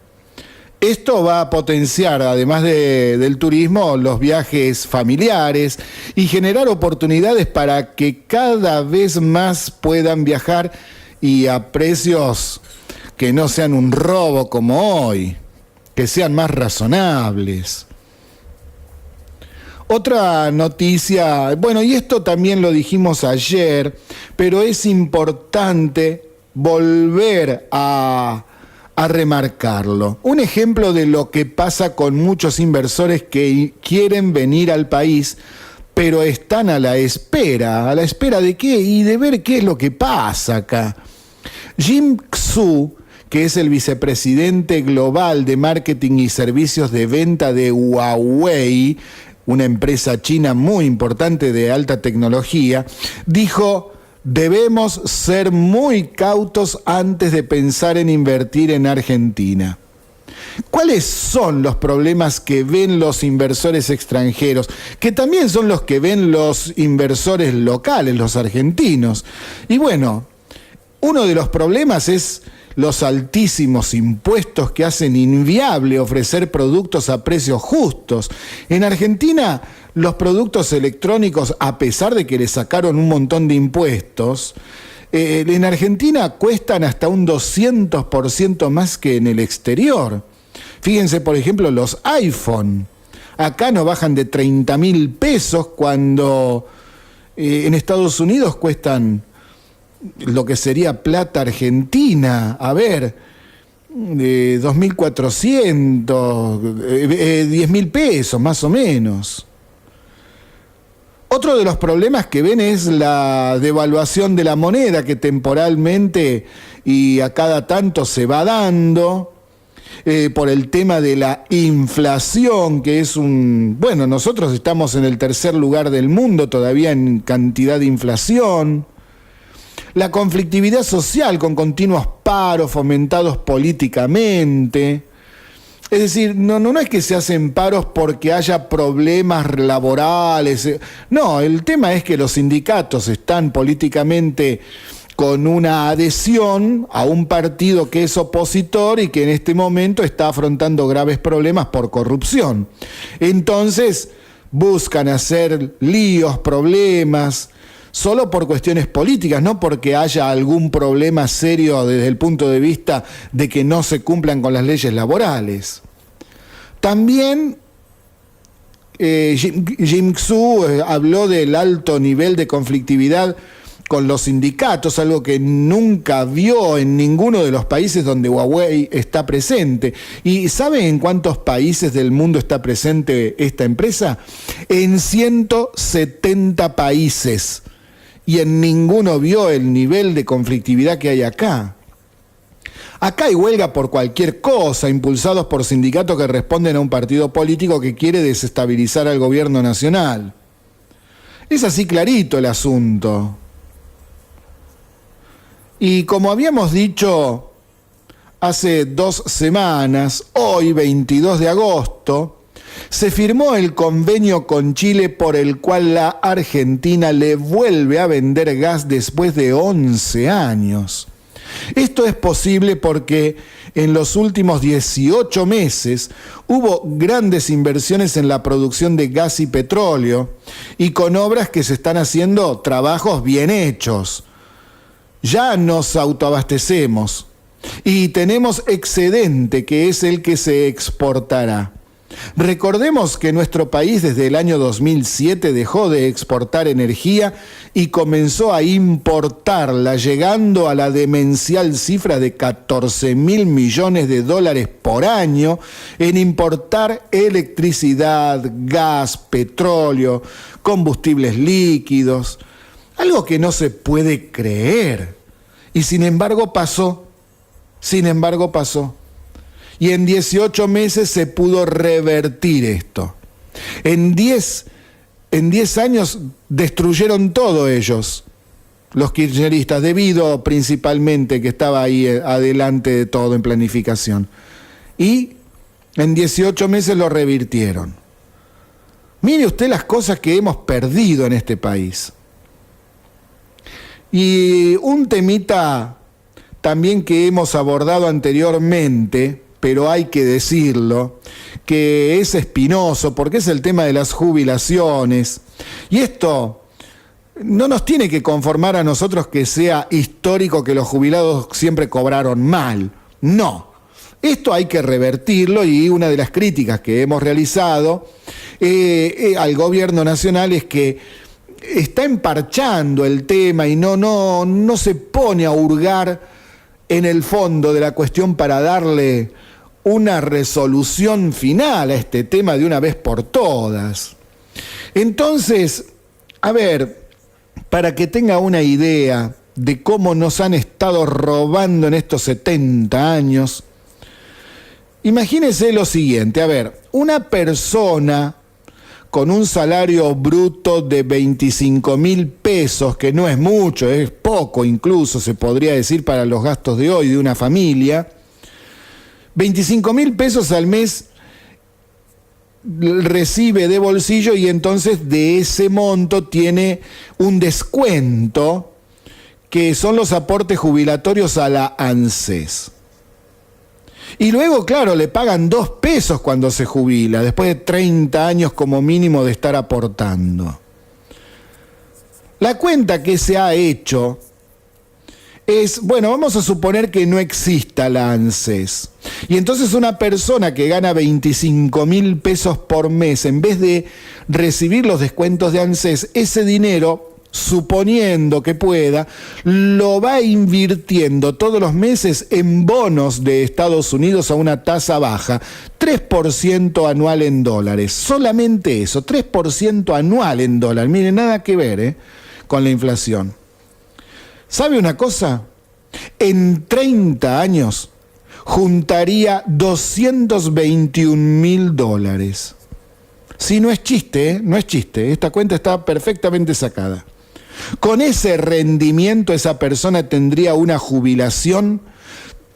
Esto va a potenciar, además del turismo, los viajes familiares y generar oportunidades para que cada vez más puedan viajar y a precios que no sean un robo como hoy, que sean más razonables. Otra noticia, bueno, y esto también lo dijimos ayer, pero es importante volver a remarcarlo. Un ejemplo de lo que pasa con muchos inversores que quieren venir al país, pero están a la espera de qué y de ver qué es lo que pasa acá. Jim Xu, que es el vicepresidente global de marketing y servicios de venta de Huawei, una empresa china muy importante de alta tecnología, dijo: debemos ser muy cautos antes de pensar en invertir en Argentina. ¿Cuáles son los problemas que ven los inversores extranjeros? Que también son los que ven los inversores locales, los argentinos. Y bueno, uno de los problemas es los altísimos impuestos que hacen inviable ofrecer productos a precios justos. En Argentina, los productos electrónicos, a pesar de que le sacaron un montón de impuestos, En Argentina cuestan hasta un 200% más que en el exterior. Fíjense, por ejemplo, los iPhone. Acá no bajan de 30.000 pesos cuando en Estados Unidos cuestan lo que sería plata argentina. A ver, 2.400, 10.000 pesos más o menos. Otro de los problemas que ven es la devaluación de la moneda que temporalmente y a cada tanto se va dando por el tema de la inflación, que es bueno, nosotros estamos en el tercer lugar del mundo todavía en cantidad de inflación. La conflictividad social con continuos paros fomentados políticamente. Es decir, no es que se hacen paros porque haya problemas laborales. No, el tema es que los sindicatos están políticamente con una adhesión a un partido que es opositor y que en este momento está afrontando graves problemas por corrupción. Entonces, buscan hacer líos, problemas, solo por cuestiones políticas, no porque haya algún problema serio desde el punto de vista de que no se cumplan con las leyes laborales. También Jim Xu habló del alto nivel de conflictividad con los sindicatos, algo que nunca vio en ninguno de los países donde Huawei está presente. ¿Y saben en cuántos países del mundo está presente esta empresa? En 170 países. Y en ninguno vio el nivel de conflictividad que hay acá. Acá hay huelga por cualquier cosa, impulsados por sindicatos que responden a un partido político que quiere desestabilizar al gobierno nacional. Es así clarito el asunto. Y como habíamos dicho hace 2 semanas, hoy 22 de agosto, se firmó el convenio con Chile por el cual la Argentina le vuelve a vender gas después de 11 años. Esto es posible porque en los últimos 18 meses hubo grandes inversiones en la producción de gas y petróleo y con obras que se están haciendo trabajos bien hechos. Ya nos autoabastecemos y tenemos excedente que es el que se exportará. Recordemos que nuestro país desde el año 2007 dejó de exportar energía y comenzó a importarla, llegando a la demencial cifra de 14.000 millones de dólares por año en importar electricidad, gas, petróleo, combustibles líquidos, algo que no se puede creer. Y sin embargo pasó. Y en 18 meses se pudo revertir esto. En 10 años destruyeron todo ellos, los kirchneristas, debido principalmente que estaba ahí adelante de todo en planificación. Y en 18 meses lo revirtieron. Mire usted las cosas que hemos perdido en este país. Y un temita también que hemos abordado anteriormente, pero hay que decirlo, que es espinoso, porque es el tema de las jubilaciones. Y esto no nos tiene que conformar a nosotros que sea histórico que los jubilados siempre cobraron mal. No. Esto hay que revertirlo y una de las críticas que hemos realizado al gobierno nacional es que está emparchando el tema y no se pone a hurgar en el fondo de la cuestión para darle una resolución final a este tema de una vez por todas. Entonces, a ver, para que tenga una idea de cómo nos han estado robando en estos 70 años, imagínese lo siguiente, a ver, una persona con un salario bruto de 25.000 pesos, que no es mucho, es poco incluso, se podría decir para los gastos de hoy de una familia, 25.000 pesos al mes recibe de bolsillo y entonces de ese monto tiene un descuento que son los aportes jubilatorios a la ANSES. Y luego, claro, le pagan 2 pesos cuando se jubila, después de 30 años como mínimo de estar aportando. La cuenta que se ha hecho es, bueno, vamos a suponer que no exista la ANSES. Y entonces una persona que gana 25.000 pesos por mes, en vez de recibir los descuentos de ANSES, ese dinero, suponiendo que pueda, lo va invirtiendo todos los meses en bonos de Estados Unidos a una tasa baja, 3% anual en dólares. Solamente eso, 3% anual en dólares. Miren, nada que ver con la inflación. ¿Sabe una cosa? En 30 años juntaría $221.000. Sí, no es chiste, no es chiste. Esta cuenta está perfectamente sacada. Con ese rendimiento, esa persona tendría una jubilación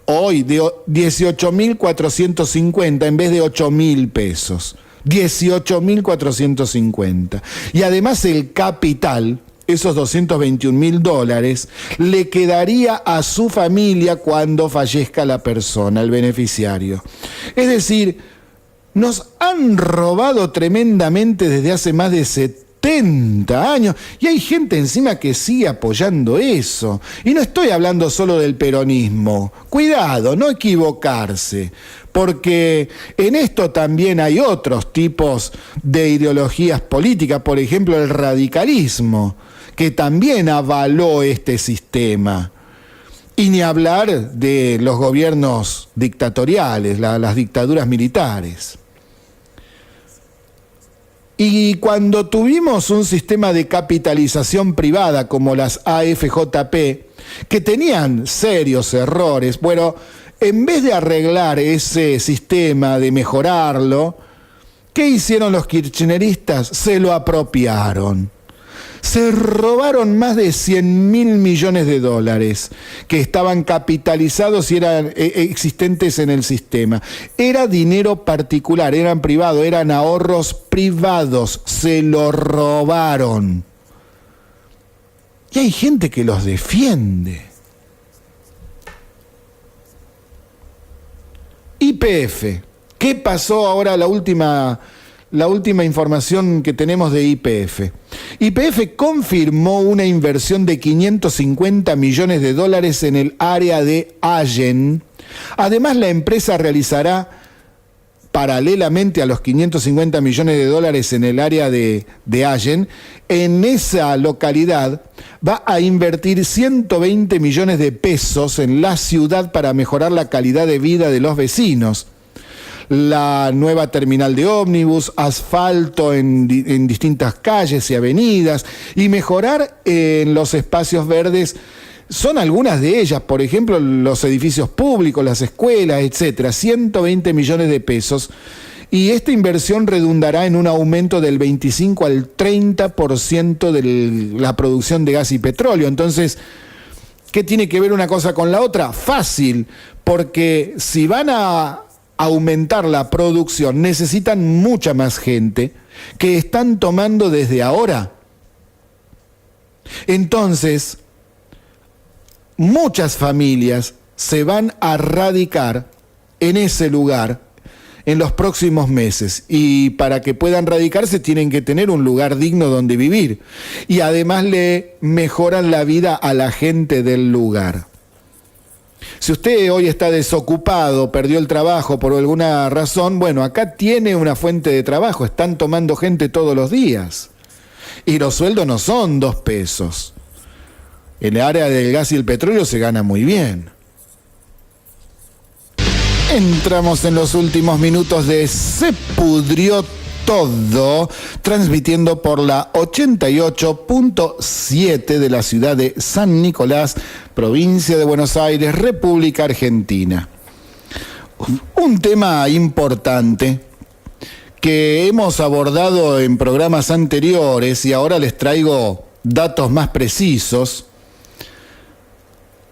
hoy de 18.450 en vez de 8.000 pesos. 18.450. Y además el capital, esos $221.000, le quedaría a su familia cuando fallezca la persona, el beneficiario. Es decir, nos han robado tremendamente desde hace más de 70 años y hay gente encima que sigue apoyando eso. Y no estoy hablando solo del peronismo. Cuidado, no equivocarse, porque en esto también hay otros tipos de ideologías políticas, por ejemplo el radicalismo, que también avaló este sistema. Y ni hablar de los gobiernos dictatoriales, las dictaduras militares. Y cuando tuvimos un sistema de capitalización privada como las AFJP, que tenían serios errores, bueno, en vez de arreglar ese sistema, de mejorarlo, ¿qué hicieron los kirchneristas? Se lo apropiaron. Se robaron más de 100.000 millones de dólares que estaban capitalizados y eran existentes en el sistema. Era dinero particular, eran privados, eran ahorros privados, se lo robaron. Y hay gente que los defiende. YPF. ¿Qué pasó ahora la última información que tenemos de YPF? YPF confirmó una inversión de $550 millones en el área de Allen. Además, la empresa realizará, paralelamente a los $550 millones en el área de Allen, en esa localidad va a invertir 120 millones de pesos en la ciudad para mejorar la calidad de vida de los vecinos. La nueva terminal de ómnibus, asfalto en distintas calles y avenidas y mejorar en los espacios verdes son algunas de ellas, por ejemplo, los edificios públicos, las escuelas, etcétera. 120 millones de pesos. Y esta inversión redundará en un aumento del 25 al 30% de la producción de gas y petróleo. Entonces, ¿qué tiene que ver una cosa con la otra? Fácil, porque si van a aumentar la producción, necesitan mucha más gente que están tomando desde ahora. Entonces, muchas familias se van a radicar en ese lugar en los próximos meses, y para que puedan radicarse tienen que tener un lugar digno donde vivir, y además le mejoran la vida a la gente del lugar. Si usted hoy está desocupado, perdió el trabajo por alguna razón, bueno, acá tiene una fuente de trabajo, están tomando gente todos los días. Y los sueldos no son 2 pesos. En el área del gas y el petróleo se gana muy bien. Entramos en los últimos minutos de Se Pudrió Todo, transmitiendo por la 88.7 de la ciudad de San Nicolás, provincia de Buenos Aires, República Argentina. Un tema importante que hemos abordado en programas anteriores y ahora les traigo datos más precisos,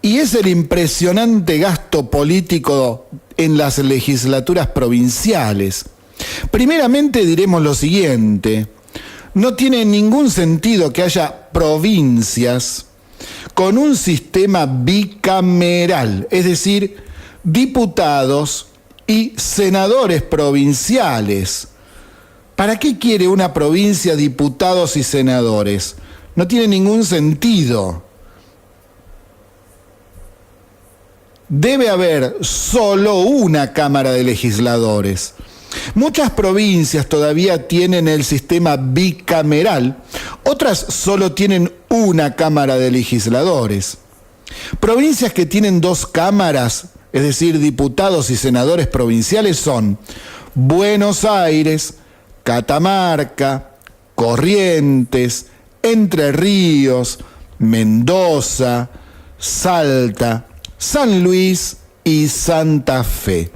y es el impresionante gasto político en las legislaturas provinciales. Primeramente diremos lo siguiente: no tiene ningún sentido que haya provincias con un sistema bicameral, es decir, diputados y senadores provinciales. ¿Para qué quiere una provincia diputados y senadores? No tiene ningún sentido. debe haber solo una Cámara de Legisladores. Muchas provincias todavía tienen el sistema bicameral, otras solo tienen una Cámara de Legisladores. Provincias que tienen dos cámaras, es decir, diputados y senadores provinciales, son Buenos Aires, Catamarca, Corrientes, Entre Ríos, Mendoza, Salta, San Luis y Santa Fe.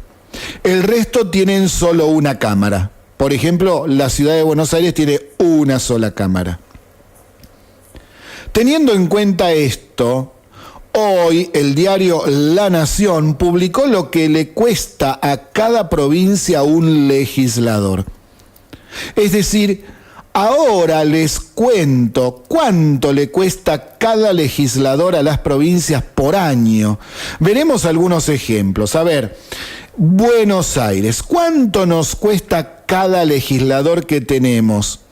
El resto tienen solo una cámara. Por ejemplo, la ciudad de Buenos Aires tiene una sola cámara. Teniendo en cuenta esto, hoy el diario La Nación publicó lo que le cuesta a cada provincia un legislador. Es decir, ahora les cuento cuánto le cuesta cada legislador a las provincias por año. Veremos algunos ejemplos. A ver, Buenos Aires, ¿cuánto nos cuesta cada legislador que tenemos?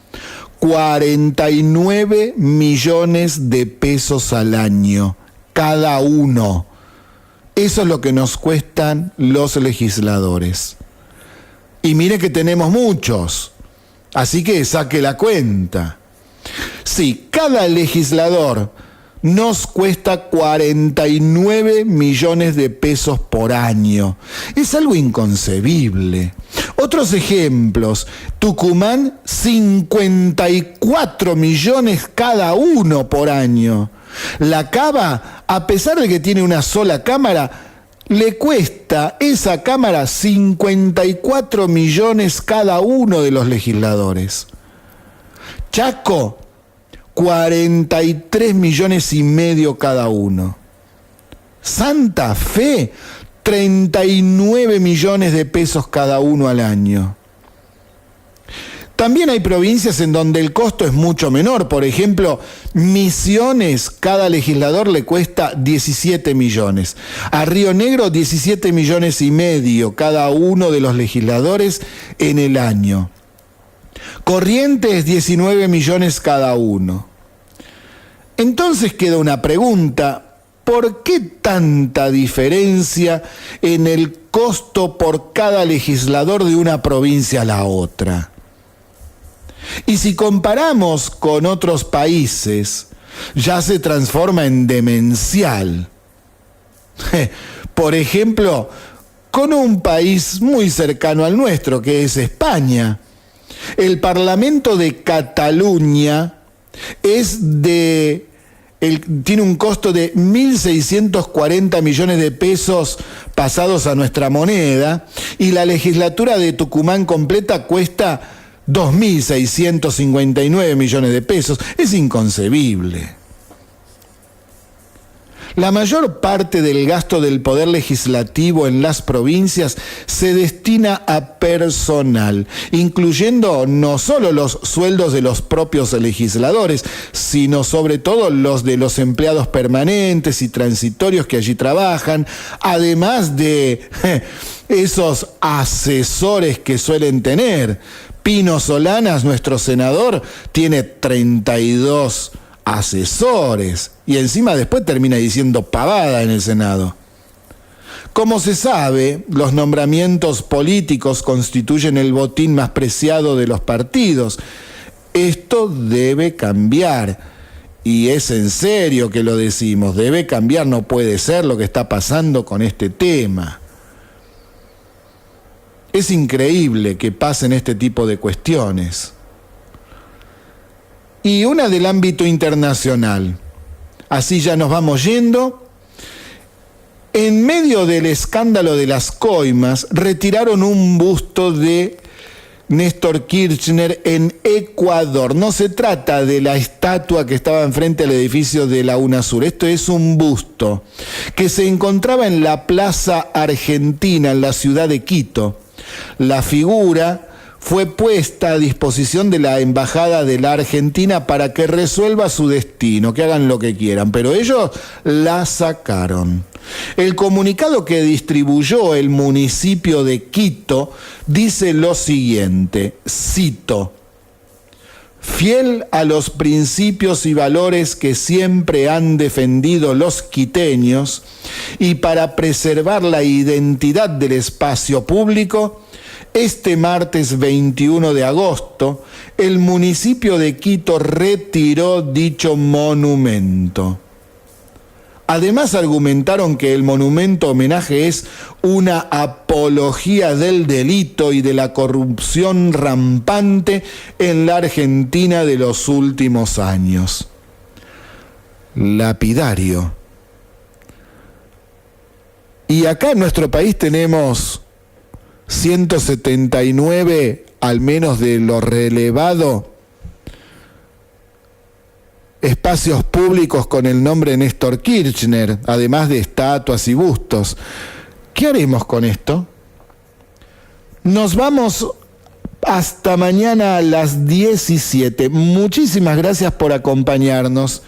49 millones de pesos al año, cada uno. Eso es lo que nos cuestan los legisladores. Y mire que tenemos muchos, así que saque la cuenta. Sí, cada legislador nos cuesta 49 millones de pesos por año. Es algo inconcebible. Otros ejemplos: Tucumán, 54 millones cada uno por año. La Cava, a pesar de que tiene una sola cámara, le cuesta esa cámara 54 millones cada uno de los legisladores. Chaco, 43 millones y medio cada uno. Santa Fe, 39 millones de pesos cada uno al año. También hay provincias en donde el costo es mucho menor. Por ejemplo, Misiones, cada legislador le cuesta 17 millones. A Río Negro, 17 millones y medio cada uno de los legisladores en el año. Corrientes, 19 millones cada uno. Entonces queda una pregunta: ¿por qué tanta diferencia en el costo por cada legislador de una provincia a la otra? Y si comparamos con otros países, ya se transforma en demencial. Por ejemplo, con un país muy cercano al nuestro, que es España. El Parlamento de Cataluña tiene un costo de 1.640 millones de pesos pasados a nuestra moneda, y la legislatura de Tucumán completa cuesta 2.659 millones de pesos. Es inconcebible. La mayor parte del gasto del Poder Legislativo en las provincias se destina a personal, incluyendo no solo los sueldos de los propios legisladores, sino sobre todo los de los empleados permanentes y transitorios que allí trabajan, además de esos asesores que suelen tener. Pino Solanas, nuestro senador, tiene 32 asesores y encima después termina diciendo pavada en el Senado. Como se sabe, los nombramientos políticos constituyen el botín más preciado de los partidos. Esto debe cambiar, y es en serio que lo decimos, debe cambiar. No puede ser lo que está pasando con este tema. Es increíble que pasen este tipo de cuestiones. Y una del ámbito internacional. Así ya nos vamos yendo. En medio del escándalo de las coimas, retiraron un busto de Néstor Kirchner en Ecuador. No se trata de la estatua que estaba enfrente al edificio de la UNASUR. Esto es un busto que se encontraba en la Plaza Argentina, en la ciudad de Quito. La figura fue puesta a disposición de la Embajada de la Argentina para que resuelva su destino, que hagan lo que quieran, pero ellos la sacaron. El comunicado que distribuyó el municipio de Quito dice lo siguiente, cito: fiel a los principios y valores que siempre han defendido los quiteños y para preservar la identidad del espacio público, este martes 21 de agosto, el municipio de Quito retiró dicho monumento. Además, argumentaron que el monumento homenaje es una apología del delito y de la corrupción rampante en la Argentina de los últimos años. Lapidario. Y acá en nuestro país tenemos 179, al menos de lo relevado, espacios públicos con el nombre de Néstor Kirchner, además de estatuas y bustos. ¿Qué haremos con esto? Nos vamos hasta mañana a las 17. Muchísimas gracias por acompañarnos.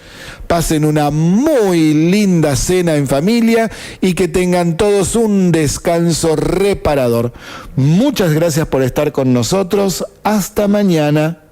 Pasen una muy linda cena en familia y que tengan todos un descanso reparador. Muchas gracias por estar con nosotros. Hasta mañana.